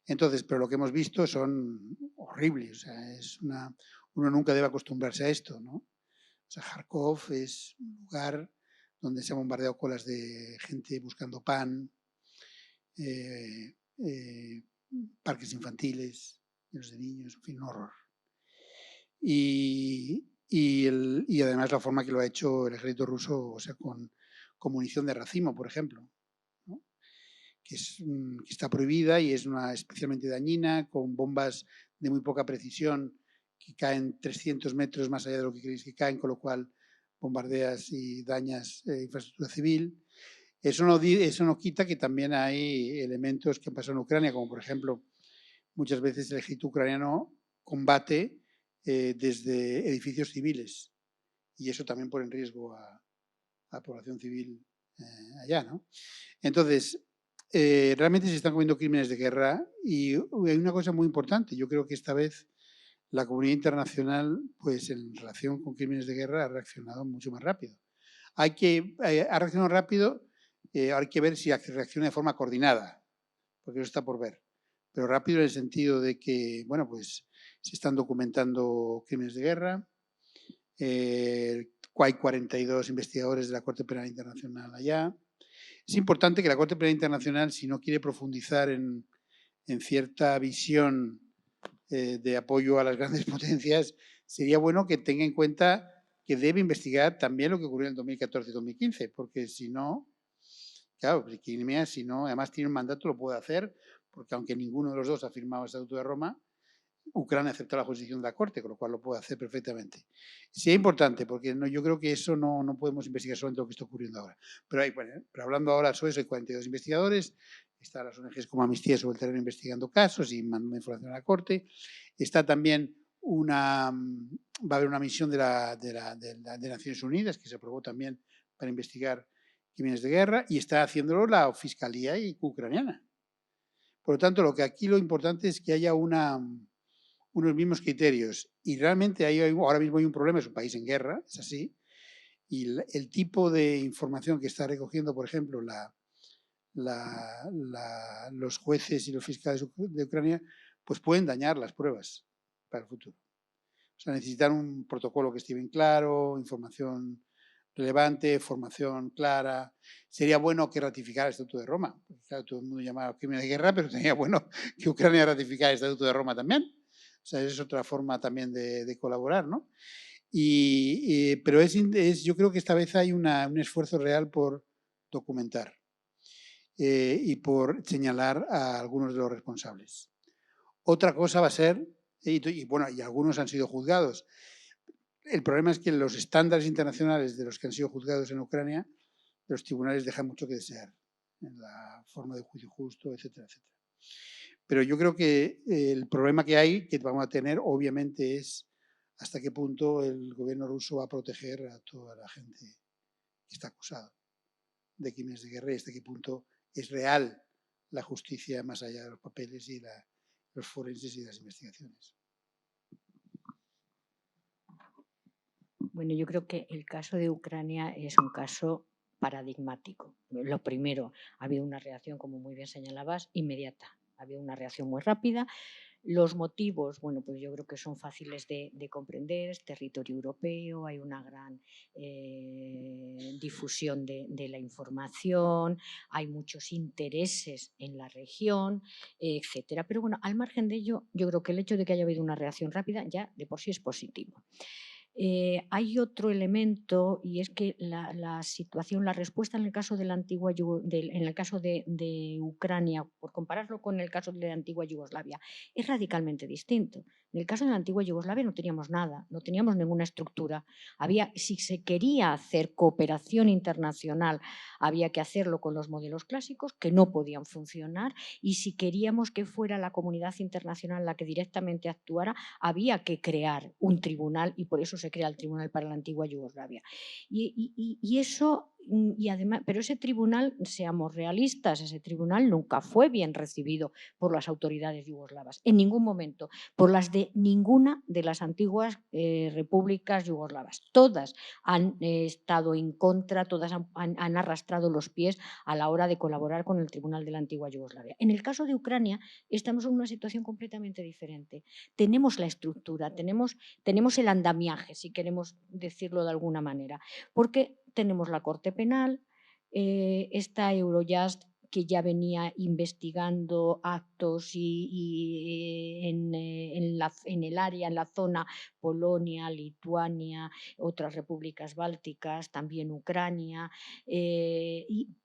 Entonces, pero lo que hemos visto son horribles. O sea, uno nunca debe acostumbrarse a esto, ¿no? O sea, Kharkov es un lugar donde se han bombardeado colas de gente buscando pan, parques infantiles, llenos de niños, en fin, un horror. Y además la forma que lo ha hecho el ejército ruso, o sea, con munición de racimo, por ejemplo, ¿no? que está prohibida y es especialmente dañina, con bombas de muy poca precisión que caen 300 metros más allá de lo que creéis que caen, con lo cual bombardeas y dañas infraestructura civil. Eso no quita que también hay elementos que han pasado en Ucrania, como por ejemplo, muchas veces el ejército ucraniano combate desde edificios civiles y eso también pone en riesgo a la población civil allá, ¿no? Entonces, realmente se están cometiendo crímenes de guerra y hay una cosa muy importante. Yo creo que esta vez la comunidad internacional, pues en relación con crímenes de guerra, ha reaccionado mucho más rápido. Ha reaccionado rápido, hay que ver si reacciona de forma coordinada, porque eso está por ver. Pero rápido en el sentido de que, bueno, pues se están documentando crímenes de guerra. Hay 42 investigadores de la Corte Penal Internacional allá. Es importante que la Corte Penal Internacional, si no quiere profundizar en cierta visión de apoyo a las grandes potencias, sería bueno que tenga en cuenta que debe investigar también lo que ocurrió en el 2014 y 2015, porque si no, claro, Crimea, si no, además tiene un mandato, lo puede hacer, porque aunque ninguno de los dos ha firmado el Estatuto de Roma, Ucrania aceptó la jurisdicción de la Corte, con lo cual lo puede hacer perfectamente. Sí es importante, porque yo creo que eso no podemos investigar solamente lo que está ocurriendo ahora. Pero hablando ahora sobre eso, hay 42 investigadores, están las ONGs como Amnistía sobre el terreno investigando casos y mandando información a la Corte. Está también va a haber una misión de Naciones Unidas que se aprobó también para investigar crímenes de guerra y está haciéndolo la Fiscalía ucraniana. Por lo tanto, lo importante es que haya unos mismos criterios y realmente ahora mismo hay un problema, es un país en guerra, es así, y el tipo de información que está recogiendo, por ejemplo, los jueces y los fiscales de Ucrania, pues pueden dañar las pruebas para el futuro. O sea, necesitan un protocolo que esté bien claro, información relevante, formación clara. Sería bueno que ratificara el Estatuto de Roma. Porque, claro, todo el mundo llama crimen de guerra, pero sería bueno que Ucrania ratificara el Estatuto de Roma también. O sea, es otra forma también de colaborar, ¿no? Pero yo creo que esta vez hay un esfuerzo real por documentar y por señalar a algunos de los responsables. Otra cosa va a ser, y algunos han sido juzgados. El problema es que los estándares internacionales de los que han sido juzgados en Ucrania, los tribunales dejan mucho que desear en la forma de juicio justo, etcétera, etcétera. Pero yo creo que el problema que vamos a tener, obviamente, es hasta qué punto el gobierno ruso va a proteger a toda la gente que está acusada de crímenes de guerra y hasta qué punto es real la justicia más allá de los papeles y los forenses y las investigaciones. Bueno, yo creo que el caso de Ucrania es un caso paradigmático. Lo primero, ha habido una reacción, como muy bien señalabas, inmediata. Ha habido una reacción muy rápida. Los motivos, bueno, pues yo creo que son fáciles de comprender. Es territorio europeo, hay una gran difusión de la información, hay muchos intereses en la región, etcétera. Pero bueno, al margen de ello, yo creo que el hecho de que haya habido una reacción rápida ya de por sí es positivo. Hay otro elemento, y es que la situación, la respuesta en el caso de la antigua en el caso de Ucrania, por compararlo con el caso de la antigua Yugoslavia, es radicalmente distinto. En el caso de la antigua Yugoslavia no teníamos nada, no teníamos ninguna estructura. Si se quería hacer cooperación internacional, había que hacerlo con los modelos clásicos que no podían funcionar, y si queríamos que fuera la comunidad internacional la que directamente actuara, había que crear un tribunal, y por eso se crea el Tribunal para la Antigua Yugoslavia. Y eso, y además, pero ese tribunal, seamos realistas, ese tribunal nunca fue bien recibido por las autoridades yugoslavas, en ningún momento, por las de ninguna de las antiguas repúblicas yugoslavas. Todas han estado en contra, todas han arrastrado los pies a la hora de colaborar con el Tribunal de la Antigua Yugoslavia. En el caso de Ucrania estamos en una situación completamente diferente. Tenemos la estructura, tenemos el andamiaje, si queremos decirlo de alguna manera, porque tenemos la Corte Penal, está Eurojust, que ya venía investigando actos en el área, en la zona, Polonia, Lituania, otras repúblicas bálticas, también Ucrania,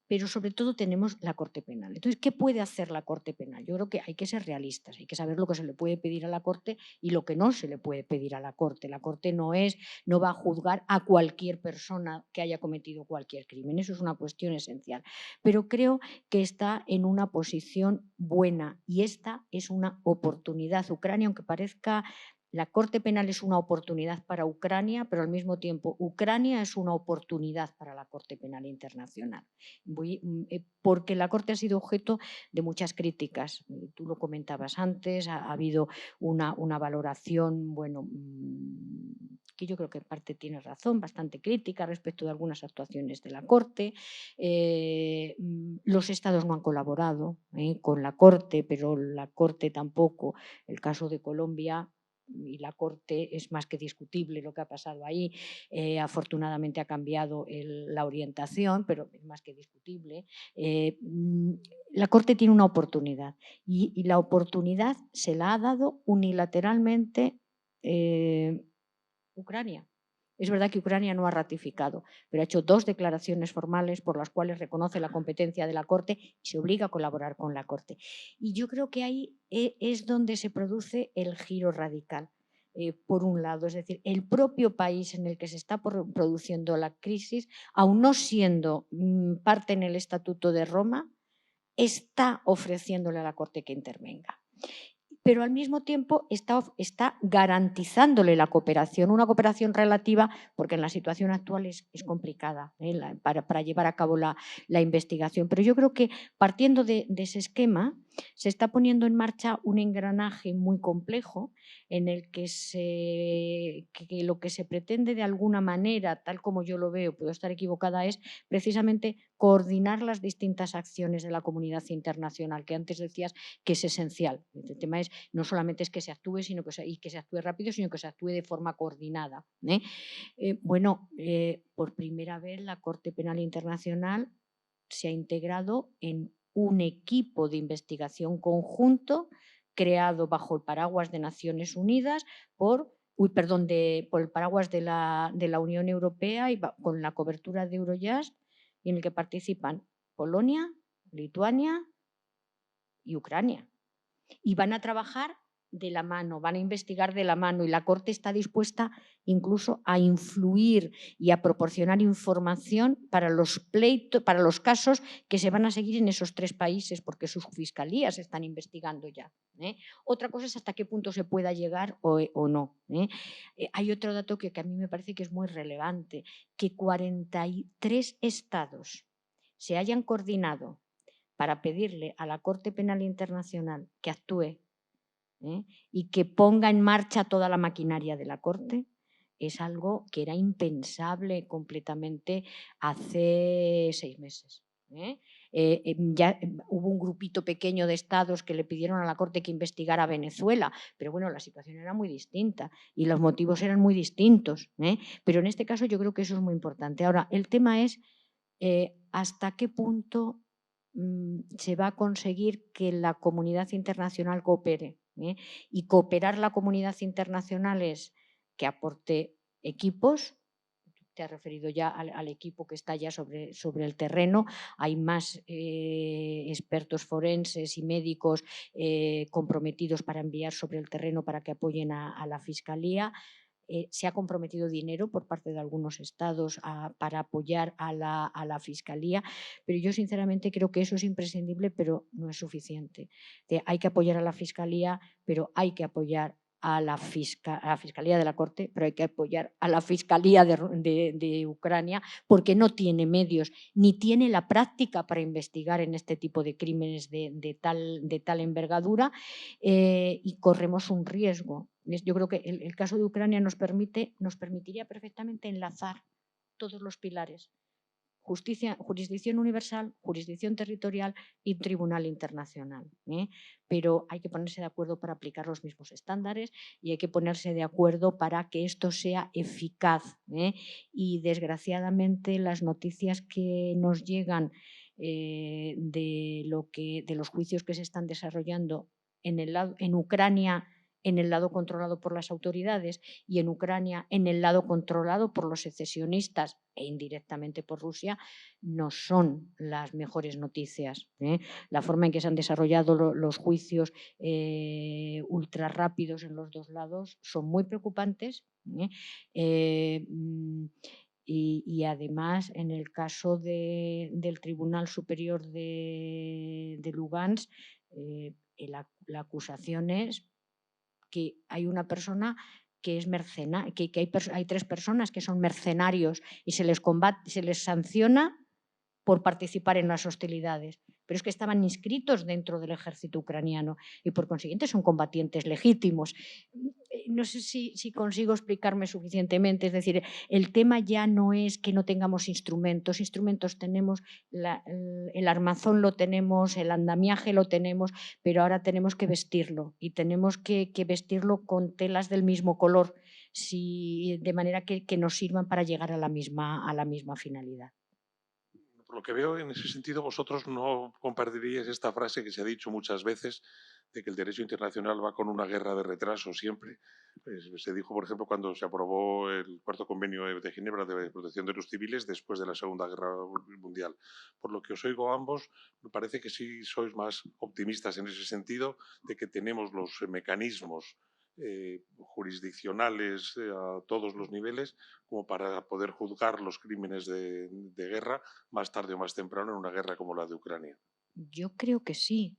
pero sobre todo tenemos la Corte Penal. Entonces, ¿qué puede hacer la Corte Penal? Yo creo que hay que ser realistas, hay que saber lo que se le puede pedir a la Corte y lo que no se le puede pedir a la Corte. La Corte no va a juzgar a cualquier persona que haya cometido cualquier crimen, eso es una cuestión esencial. Pero creo que está en una posición buena, y esta es una oportunidad. Ucrania, aunque parezca, la Corte Penal es una oportunidad para Ucrania, pero al mismo tiempo Ucrania es una oportunidad para la Corte Penal Internacional. Porque la Corte ha sido objeto de muchas críticas. Tú lo comentabas antes, ha habido una valoración, bueno, que yo creo que en parte tiene razón, bastante crítica respecto de algunas actuaciones de la Corte. Los estados no han colaborado con la Corte, pero la Corte tampoco. El caso de Colombia y la Corte es más que discutible lo que ha pasado ahí. Afortunadamente ha cambiado la orientación, pero es más que discutible. La Corte tiene una oportunidad, y la oportunidad se la ha dado unilateralmente Ucrania. Es verdad que Ucrania no ha ratificado, pero ha hecho 2 declaraciones formales por las cuales reconoce la competencia de la Corte y se obliga a colaborar con la Corte. Y yo creo que ahí es donde se produce el giro radical. Por un lado, es decir, el propio país en el que se está produciendo la crisis, aun no siendo parte en el Estatuto de Roma, está ofreciéndole a la Corte que intervenga. Pero al mismo tiempo está garantizándole la cooperación, una cooperación relativa, porque en la situación actual es complicada para llevar a cabo la investigación. Pero yo creo que, partiendo de ese esquema, se está poniendo en marcha un engranaje muy complejo en el que lo que se pretende de alguna manera, tal como yo lo veo, puedo estar equivocada, es precisamente coordinar las distintas acciones de la comunidad internacional, que antes decías que es esencial. El tema es, no solamente es que se actúe, sino que se actúe rápido, sino que se actúe de forma coordinada. Por primera vez la Corte Penal Internacional se ha integrado en un equipo de investigación conjunto creado bajo el paraguas de Naciones Unidas por el paraguas de la Unión Europea, y con la cobertura de Eurojust, y en el que participan Polonia, Lituania y Ucrania. Y van a trabajar de la mano, van a investigar de la mano, y la Corte está dispuesta incluso a influir y a proporcionar información para los casos que se van a seguir en esos 3 países, porque sus fiscalías están investigando ya. Otra cosa es hasta qué punto se pueda llegar o no. Hay otro dato que a mí me parece que es muy relevante, que 43 estados se hayan coordinado para pedirle a la Corte Penal Internacional que actúe y que ponga en marcha toda la maquinaria de la Corte, es algo que era impensable completamente hace 6 meses. Hubo un grupito pequeño de estados que le pidieron a la Corte que investigara a Venezuela, pero bueno, la situación era muy distinta y los motivos eran muy distintos. Pero en este caso yo creo que eso es muy importante. Ahora, el tema es hasta qué punto se va a conseguir que la comunidad internacional coopere. Y cooperar la comunidad internacional es que aporte equipos. Te has referido ya al equipo que está ya sobre el terreno. Hay más expertos forenses y médicos comprometidos para enviar sobre el terreno para que apoyen a la Fiscalía. Se ha comprometido dinero por parte de algunos estados para apoyar a la Fiscalía, pero yo sinceramente creo que eso es imprescindible, pero no es suficiente. Hay que apoyar a la Fiscalía, pero hay que apoyar a la Fiscalía de la Corte, pero hay que apoyar a la Fiscalía de Ucrania porque no tiene medios ni tiene la práctica para investigar en este tipo de crímenes de tal envergadura, y corremos un riesgo. Yo creo que el caso de Ucrania nos permitiría perfectamente enlazar todos los pilares: jurisdicción universal, jurisdicción territorial y tribunal internacional. Pero hay que ponerse de acuerdo para aplicar los mismos estándares y hay que ponerse de acuerdo para que esto sea eficaz. Y desgraciadamente las noticias que nos llegan de los juicios que se están desarrollando en Ucrania, en el lado controlado por las autoridades, y en Ucrania en el lado controlado por los secesionistas e indirectamente por Rusia, no son las mejores noticias. La forma en que se han desarrollado los juicios ultra rápidos en los dos lados son muy preocupantes. Y además, en el caso del Tribunal Superior de Lugansk, la acusación es que hay una persona que es mercenaria, que hay 3 personas que son mercenarios y se les sanciona por participar en las hostilidades, pero es que estaban inscritos dentro del ejército ucraniano y por consiguiente son combatientes legítimos. No sé si consigo explicarme suficientemente, es decir, el tema ya no es que no tengamos instrumentos tenemos, el armazón lo tenemos, el andamiaje lo tenemos, pero ahora tenemos que vestirlo y tenemos que vestirlo con telas del mismo color, de manera que nos sirvan para llegar a la misma finalidad. Por lo que veo, en ese sentido, vosotros no compartiríais esta frase que se ha dicho muchas veces de que el derecho internacional va con una guerra de retraso siempre. Pues se dijo, por ejemplo, cuando se aprobó el cuarto convenio de Ginebra de protección de los civiles después de la Segunda Guerra Mundial. Por lo que os oigo a ambos, me parece que sí sois más optimistas en ese sentido, de que tenemos los mecanismos jurisdiccionales a todos los niveles como para poder juzgar los crímenes de guerra más tarde o más temprano en una guerra como la de Ucrania. Yo creo que sí,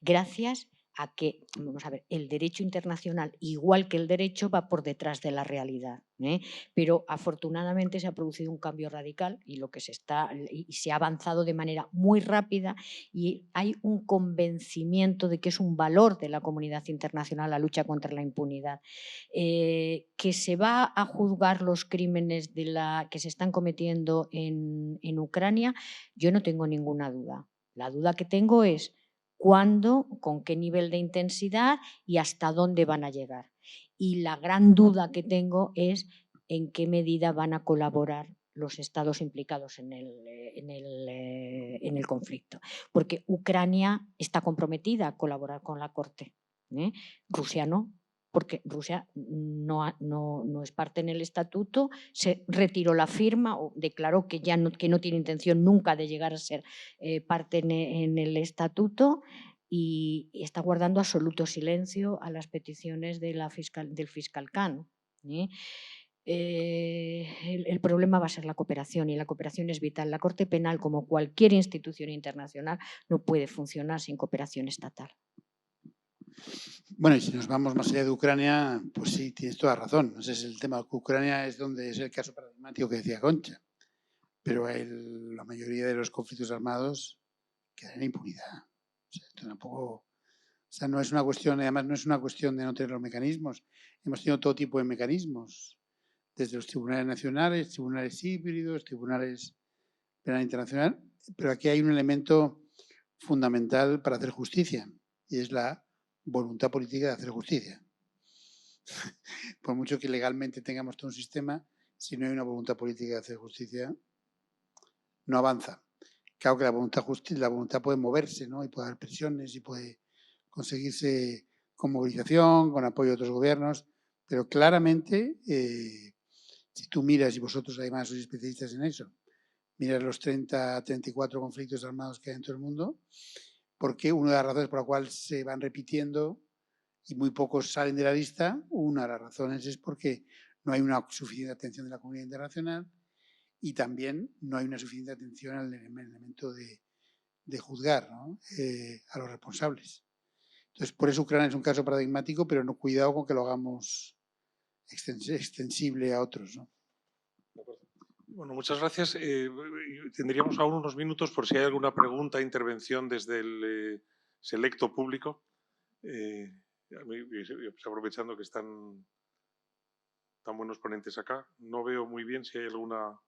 gracias a que, vamos a ver, el derecho internacional, igual que el derecho, va por detrás de la realidad. Pero afortunadamente se ha producido un cambio radical y se ha avanzado de manera muy rápida y hay un convencimiento de que es un valor de la comunidad internacional la lucha contra la impunidad. Que se va a juzgar los crímenes que se están cometiendo en Ucrania, yo no tengo ninguna duda. La duda que tengo es cuándo, con qué nivel de intensidad y hasta dónde van a llegar. Y la gran duda que tengo es en qué medida van a colaborar los estados implicados en el conflicto. Porque Ucrania está comprometida a colaborar con la Corte. Rusia no, porque Rusia no es parte en el estatuto, se retiró la firma o declaró que no tiene intención nunca de llegar a ser parte en el estatuto y está guardando absoluto silencio a las peticiones del fiscal Khan. El problema va a ser la cooperación y la cooperación es vital. La Corte Penal, como cualquier institución internacional, no puede funcionar sin cooperación estatal. Bueno, y si nos vamos más allá de Ucrania, pues sí, tienes toda razón. Ese es el tema. Ucrania es donde es el caso paradigmático que decía Concha. Pero la mayoría de los conflictos armados quedan en impunidad. O sea, tampoco, no es una cuestión, además no es una cuestión de no tener los mecanismos. Hemos tenido todo tipo de mecanismos, desde los tribunales nacionales, tribunales híbridos, tribunales penal internacional, Pero aquí hay un elemento fundamental para hacer justicia y es la voluntad política de hacer justicia. Por mucho que legalmente tengamos todo un sistema, si no hay una voluntad política de hacer justicia, no avanza. Claro que la voluntad puede moverse, ¿no? Y puede haber presiones y puede conseguirse con movilización, con apoyo de otros gobiernos, pero claramente, si tú miras, y vosotros además sois especialistas en eso, miras los 34 conflictos armados que hay en todo el mundo, porque una de las razones por la cual se van repitiendo y muy pocos salen de la lista, una de las razones es porque no hay una suficiente atención de la comunidad internacional y también no hay una suficiente atención al elemento de juzgar, ¿no? A los responsables. Entonces, por eso Ucrania es un caso paradigmático, pero no, cuidado con que lo hagamos extensible a otros, ¿no? Bueno, muchas gracias. Tendríamos aún unos minutos por si hay alguna pregunta, intervención desde el selecto público. Aprovechando que están tan buenos ponentes acá, no veo muy bien si hay alguna.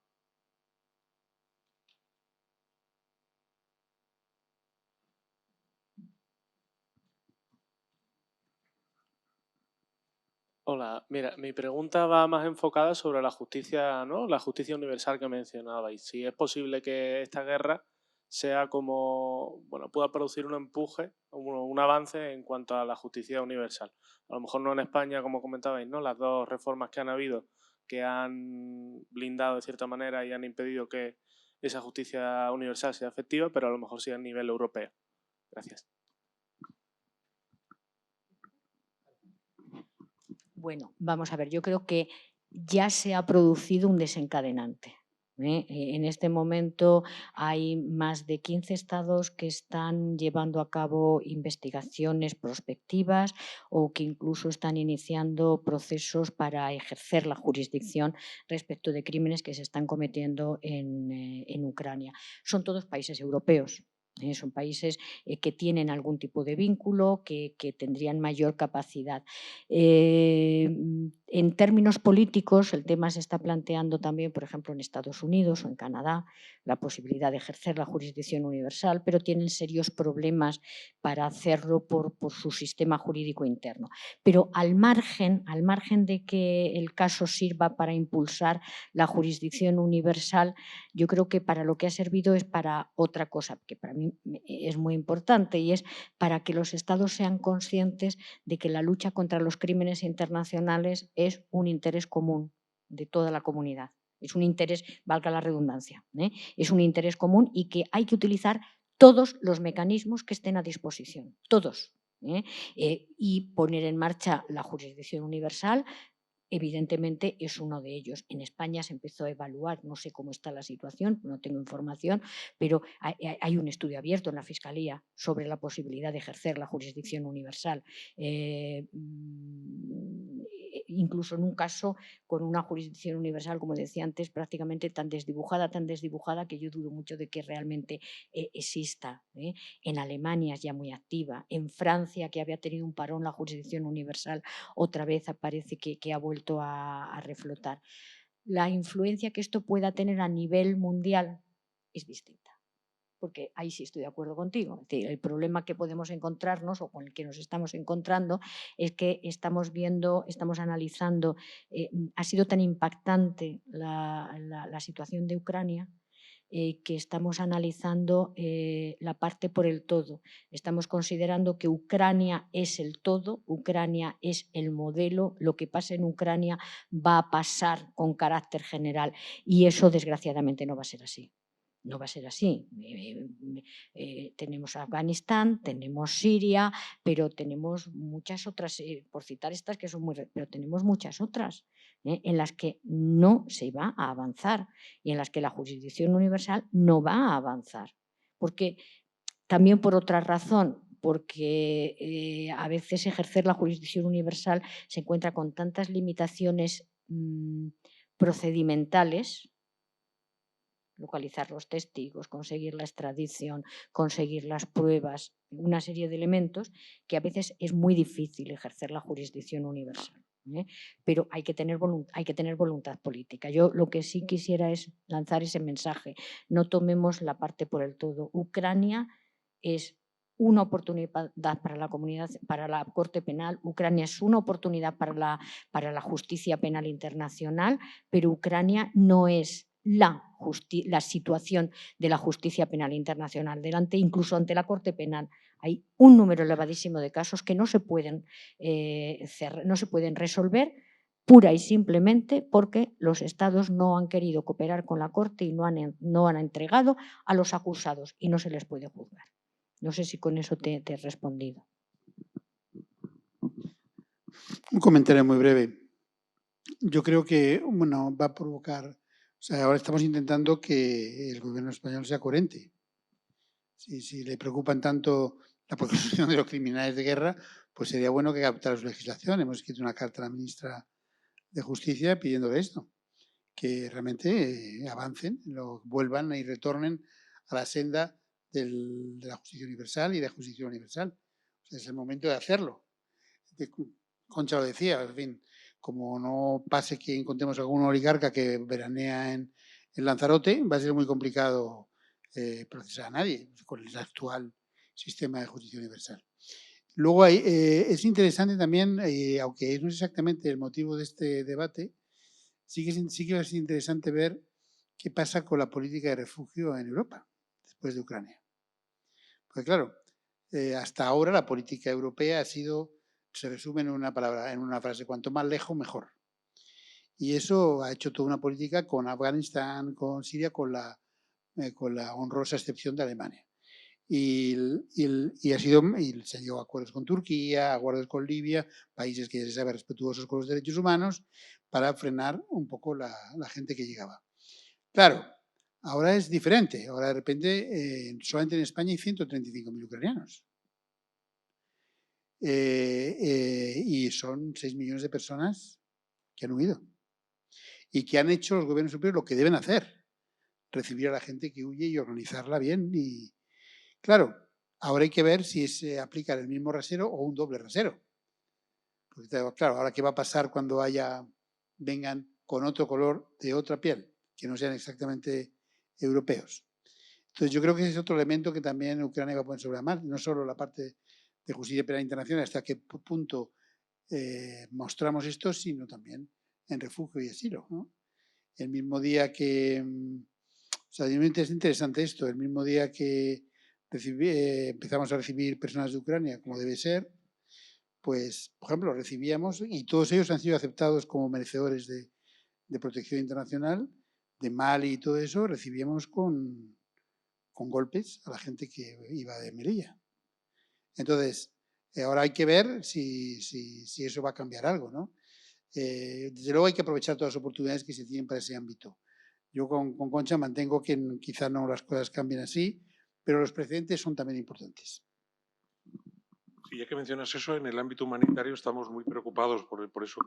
Hola, mira, mi pregunta va más enfocada sobre la justicia, ¿no? La justicia universal que mencionabais. Si es posible que esta guerra sea como, bueno, pueda producir un empuje, un avance en cuanto a la justicia universal. A lo mejor no en España, como comentabais, ¿no? Las dos reformas que han habido que han blindado de cierta manera y han impedido que esa justicia universal sea efectiva, pero a lo mejor sí a nivel europeo. Gracias. Bueno, vamos a ver, yo creo que ya se ha producido un desencadenante. En este momento hay más de 15 estados que están llevando a cabo investigaciones prospectivas o que incluso están iniciando procesos para ejercer la jurisdicción respecto de crímenes que se están cometiendo en Ucrania. Son todos países europeos. Son países que tienen algún tipo de vínculo, que tendrían mayor capacidad. En términos políticos, el tema se está planteando también, por ejemplo, en Estados Unidos o en Canadá, la posibilidad de ejercer la jurisdicción universal, pero tienen serios problemas para hacerlo por su sistema jurídico interno. Pero al margen de que el caso sirva para impulsar la jurisdicción universal, yo creo que para lo que ha servido es para otra cosa, que para mí es muy importante, y es para que los estados sean conscientes de que la lucha contra los crímenes internacionales es un interés común de toda la comunidad. Es un interés, valga la redundancia, es un interés común y que hay que utilizar todos los mecanismos que estén a disposición, todos. Y poner en marcha la jurisdicción universal, evidentemente, es uno de ellos. En España se empezó a evaluar, no sé cómo está la situación, no tengo información, pero hay un estudio abierto en la Fiscalía sobre la posibilidad de ejercer la jurisdicción universal. Incluso en un caso con una jurisdicción universal, como decía antes, prácticamente tan desdibujada, que yo dudo mucho de que realmente exista. En Alemania es ya muy activa, en Francia, que había tenido un parón la jurisdicción universal, otra vez parece que ha vuelto a reflotar. La influencia que esto pueda tener a nivel mundial es distinta, porque ahí sí estoy de acuerdo contigo. Es decir, el problema que podemos encontrarnos o con el que nos estamos encontrando es que estamos analizando, ha sido tan impactante la situación de Ucrania, que estamos analizando la parte por el todo. Estamos considerando que Ucrania es el todo, Ucrania es el modelo, lo que pasa en Ucrania va a pasar con carácter general, y eso desgraciadamente no va a ser así. No va a ser así. Tenemos Afganistán, tenemos Siria, pero tenemos muchas otras, por citar estas que son pero tenemos muchas otras en las que no se va a avanzar y en las que la jurisdicción universal no va a avanzar. Porque también por otra razón, porque a veces ejercer la jurisdicción universal se encuentra con tantas limitaciones procedimentales, localizar los testigos, conseguir la extradición, conseguir las pruebas, una serie de elementos que a veces es muy difícil ejercer la jurisdicción universal. Pero hay que tener voluntad política. Yo lo que sí quisiera es lanzar ese mensaje. No tomemos la parte por el todo. Ucrania es una oportunidad para la comunidad, para la Corte Penal. Ucrania es una oportunidad para la justicia penal internacional, pero Ucrania no es la situación de la justicia penal internacional. Incluso ante la Corte Penal hay un número elevadísimo de casos que no se pueden resolver pura y simplemente porque los estados no han querido cooperar con la Corte y no han entregado a los acusados y no se les puede juzgar. No sé si con eso te he respondido. Un comentario muy breve. Yo creo que va a provocar... O sea, ahora estamos intentando que el gobierno español sea coherente. Si le preocupan tanto la persecución de los criminales de guerra, pues sería bueno que adaptara su legislación. Hemos escrito una carta a la ministra de Justicia pidiéndole esto, que realmente avancen, vuelvan y retornen a la senda de la justicia universal y de la justicia universal. O sea, es el momento de hacerlo. Concha lo decía, en fin, como no pase que encontremos algún oligarca que veranea en Lanzarote, va a ser muy complicado procesar a nadie con el actual sistema de justicia universal. Luego es interesante también, aunque no es exactamente el motivo de este debate, sí que va a ser interesante ver qué pasa con la política de refugio en Europa después de Ucrania. Porque claro, hasta ahora la política europea se resume en una palabra, en una frase: cuanto más lejos, mejor. Y eso ha hecho toda una política con Afganistán, con Siria, con la honrosa excepción de Alemania. Y se han llegado a acuerdos con Turquía, acuerdos con Libia, países que ya se sabe respetuosos con los derechos humanos, para frenar un poco la gente que llegaba. Claro, ahora es diferente. Ahora de repente solamente en España hay 135.000 ucranianos. Y son 6 millones de personas que han huido. Y que han hecho los gobiernos europeos lo que deben hacer: recibir a la gente que huye y organizarla bien. Y claro, ahora hay que ver si se aplica el mismo rasero o un doble rasero. Porque claro, ahora qué va a pasar cuando vengan con otro color, de otra piel, que no sean exactamente europeos. Entonces yo creo que ese es otro elemento que también Ucrania va a poner sobre la mano, no solo la parte de justicia penal internacional, hasta qué punto mostramos esto, sino también en refugio y asilo, ¿no? El mismo día que... O sea, es interesante esto. El mismo día que empezamos a recibir personas de Ucrania, como debe ser, pues, por ejemplo, recibíamos, y todos ellos han sido aceptados como merecedores de protección internacional, de Mali y todo eso, recibíamos con golpes a la gente que iba de Melilla. Entonces, ahora hay que ver si eso va a cambiar algo, ¿no? Desde luego hay que aprovechar todas las oportunidades que se tienen para ese ámbito. Yo con Concha mantengo que quizá no las cosas cambien así, pero los precedentes son también importantes. Sí, ya que mencionas eso, en el ámbito humanitario estamos muy preocupados por eso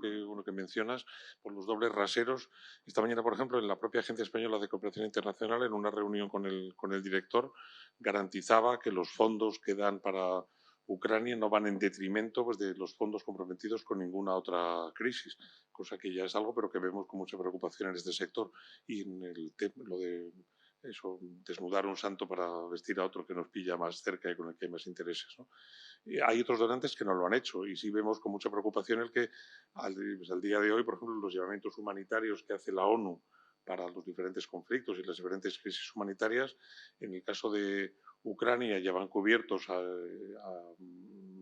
que mencionas, por los dobles raseros. Esta mañana, por ejemplo, en la propia Agencia Española de Cooperación Internacional, en una reunión con el director, garantizaba que los fondos que dan para Ucrania no van en detrimento, pues, de los fondos comprometidos con ninguna otra crisis, cosa que ya es algo, pero que vemos con mucha preocupación en este sector. Y en lo de eso, desnudar un santo para vestir a otro que nos pilla más cerca y con el que hay más intereses, ¿no? Hay otros donantes que no lo han hecho, y sí vemos con mucha preocupación el que al día de hoy, por ejemplo, los llamamientos humanitarios que hace la ONU para los diferentes conflictos y las diferentes crisis humanitarias, en el caso de Ucrania ya van cubiertos a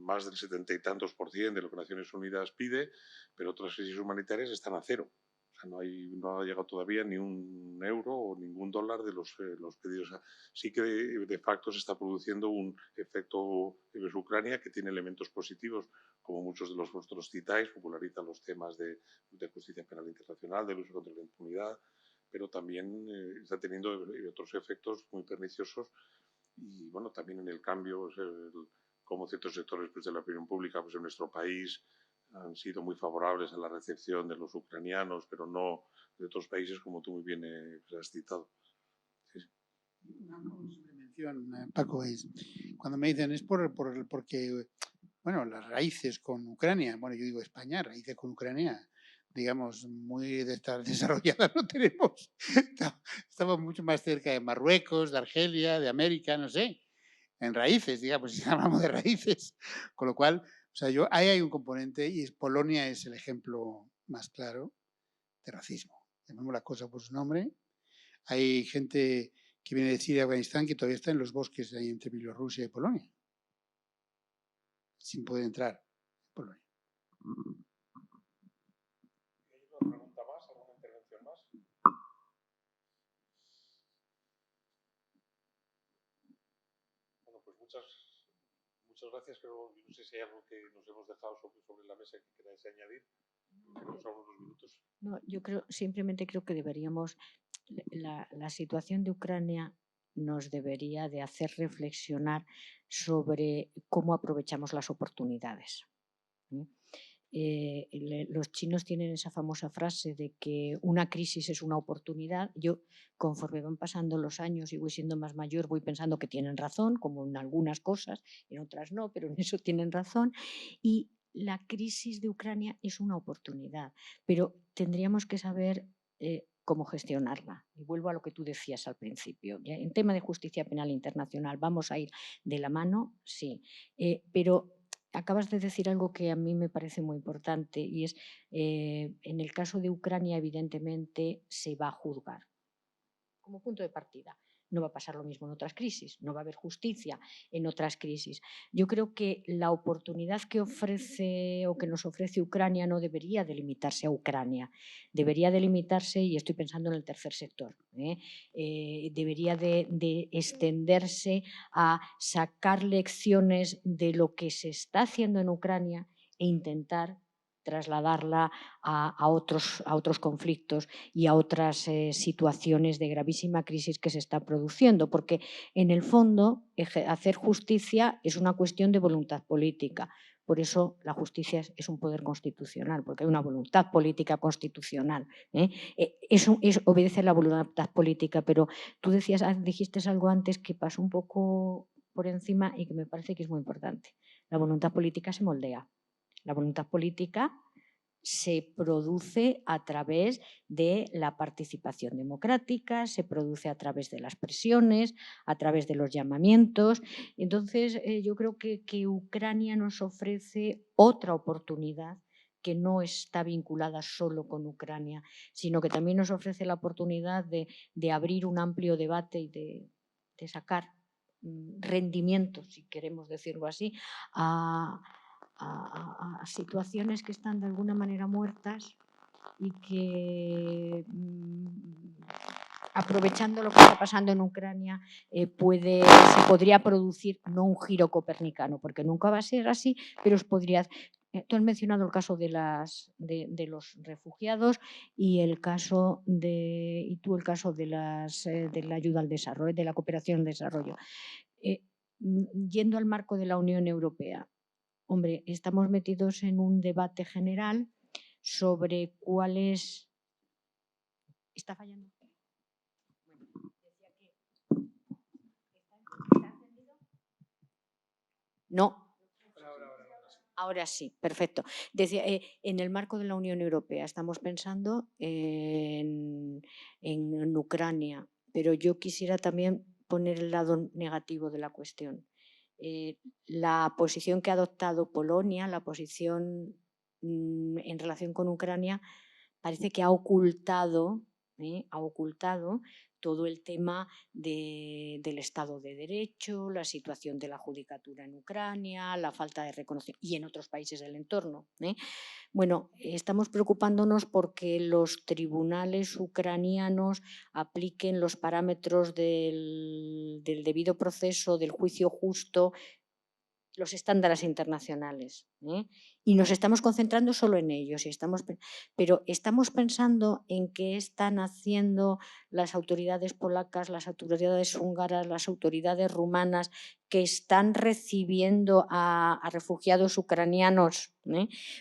más del 70 y tantos % de lo que Naciones Unidas pide, pero otras crisis humanitarias están a cero. O sea, no ha llegado todavía ni un euro o ningún dólar de los pedidos. O sea, sí que de facto se está produciendo un efecto de Ucrania que tiene elementos positivos, como muchos de los vosotros citáis, populariza los temas de justicia penal internacional, de lucha contra la impunidad, pero también está teniendo otros efectos muy perniciosos. Y bueno, también en el cambio, como ciertos sectores, pues, de la opinión pública, pues, en nuestro país han sido muy favorables a la recepción de los ucranianos, pero no de otros países, como tú muy bien has citado. Sí. Una mención, Paco, es cuando me dicen es porque bueno, las raíces con Ucrania, bueno, yo digo España, raíces con Ucrania, digamos, muy desarrolladas no tenemos. Estamos mucho más cerca de Marruecos, de Argelia, de América, no sé, en raíces, digamos, si hablamos de raíces. Con lo cual, o sea, ahí hay un componente y Polonia es el ejemplo más claro de racismo. Llamemos la cosa por su nombre. Hay gente que viene de Siria y Afganistán que todavía está en los bosques ahí entre Bielorrusia y Polonia, sin poder entrar en Polonia. ¿Hay una pregunta más? ¿Alguna intervención más? Bueno, pues muchas gracias, pero no sé si hay algo que nos hemos dejado sobre la mesa que queráis añadir. Tenemos algunos minutos. No, yo simplemente creo que deberíamos, la situación de Ucrania nos debería de hacer reflexionar sobre cómo aprovechamos las oportunidades. Los chinos tienen esa famosa frase de que una crisis es una oportunidad. Yo, conforme van pasando los años y voy siendo más mayor, voy pensando que tienen razón, como en algunas cosas, en otras no, pero en eso tienen razón. Y la crisis de Ucrania es una oportunidad, pero tendríamos que saber cómo gestionarla. Y vuelvo a lo que tú decías al principio. En tema de justicia penal internacional, ¿vamos a ir de la mano? Sí, pero acabas de decir algo que a mí me parece muy importante y es, en el caso de Ucrania, evidentemente, se va a juzgar como punto de partida. No va a pasar lo mismo en otras crisis, no va a haber justicia en otras crisis. Yo creo que la oportunidad que ofrece o que nos ofrece Ucrania no debería delimitarse a Ucrania, debería delimitarse, y estoy pensando en el tercer sector, debería de extenderse a sacar lecciones de lo que se está haciendo en Ucrania e intentar trasladarla a otros conflictos y a otras situaciones de gravísima crisis que se está produciendo, porque en el fondo hacer justicia es una cuestión de voluntad política. Por eso la justicia es un poder constitucional, porque hay una voluntad política constitucional. Eso obedece a la voluntad política, pero tú dijiste algo antes que pasó un poco por encima y que me parece que es muy importante. La voluntad política se moldea. La voluntad política se produce a través de la participación democrática, se produce a través de las presiones, a través de los llamamientos. Entonces, yo creo que Ucrania nos ofrece otra oportunidad que no está vinculada solo con Ucrania, sino que también nos ofrece la oportunidad de abrir un amplio debate y de sacar rendimientos, si queremos decirlo así, a situaciones que están de alguna manera muertas y que aprovechando lo que está pasando en Ucrania se podría producir no un giro copernicano, porque nunca va a ser así, pero podría. Tú has mencionado el caso de los refugiados y el caso de la ayuda al desarrollo, de la cooperación al desarrollo. Yendo al marco de la Unión Europea, hombre, estamos metidos en un debate general sobre cuál es. ¿Está fallando? Bueno, decía que. ¿Está encendido? No. Ahora sí, perfecto. Decía, en el marco de la Unión Europea estamos pensando en Ucrania, pero yo quisiera también poner el lado negativo de la cuestión. La posición que ha adoptado Polonia, la posición en relación con Ucrania, parece que ha ocultado todo el tema del Estado de Derecho, la situación de la judicatura en Ucrania, la falta de reconocimiento y en otros países del entorno. Bueno, estamos preocupándonos porque los tribunales ucranianos apliquen los parámetros del debido proceso, del juicio justo, los estándares internacionales. Y nos estamos concentrando solo en ellos. Pero estamos pensando en qué están haciendo las autoridades polacas, las autoridades húngaras, las autoridades rumanas que están recibiendo a refugiados ucranianos,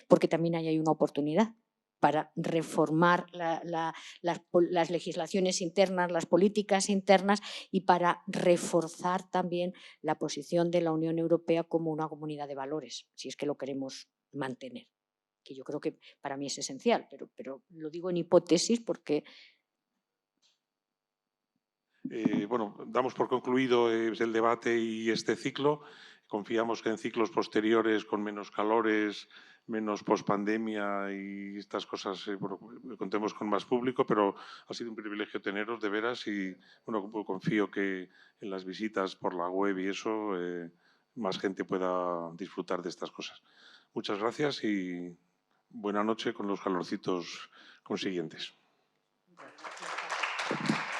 porque también ahí hay una oportunidad. para reformar las legislaciones internas, las políticas internas y para reforzar también la posición de la Unión Europea como una comunidad de valores, si es que lo queremos mantener, que yo creo que para mí es esencial, pero lo digo en hipótesis porque... Bueno, damos por concluido el debate y este ciclo. Confiamos que en ciclos posteriores, con menos calores, menos pospandemia y estas cosas, bueno, contemos con más público, pero ha sido un privilegio teneros, de veras, y bueno, confío que en las visitas por la web y eso, más gente pueda disfrutar de estas cosas. Muchas gracias y buena noche con los calorcitos consiguientes. Gracias.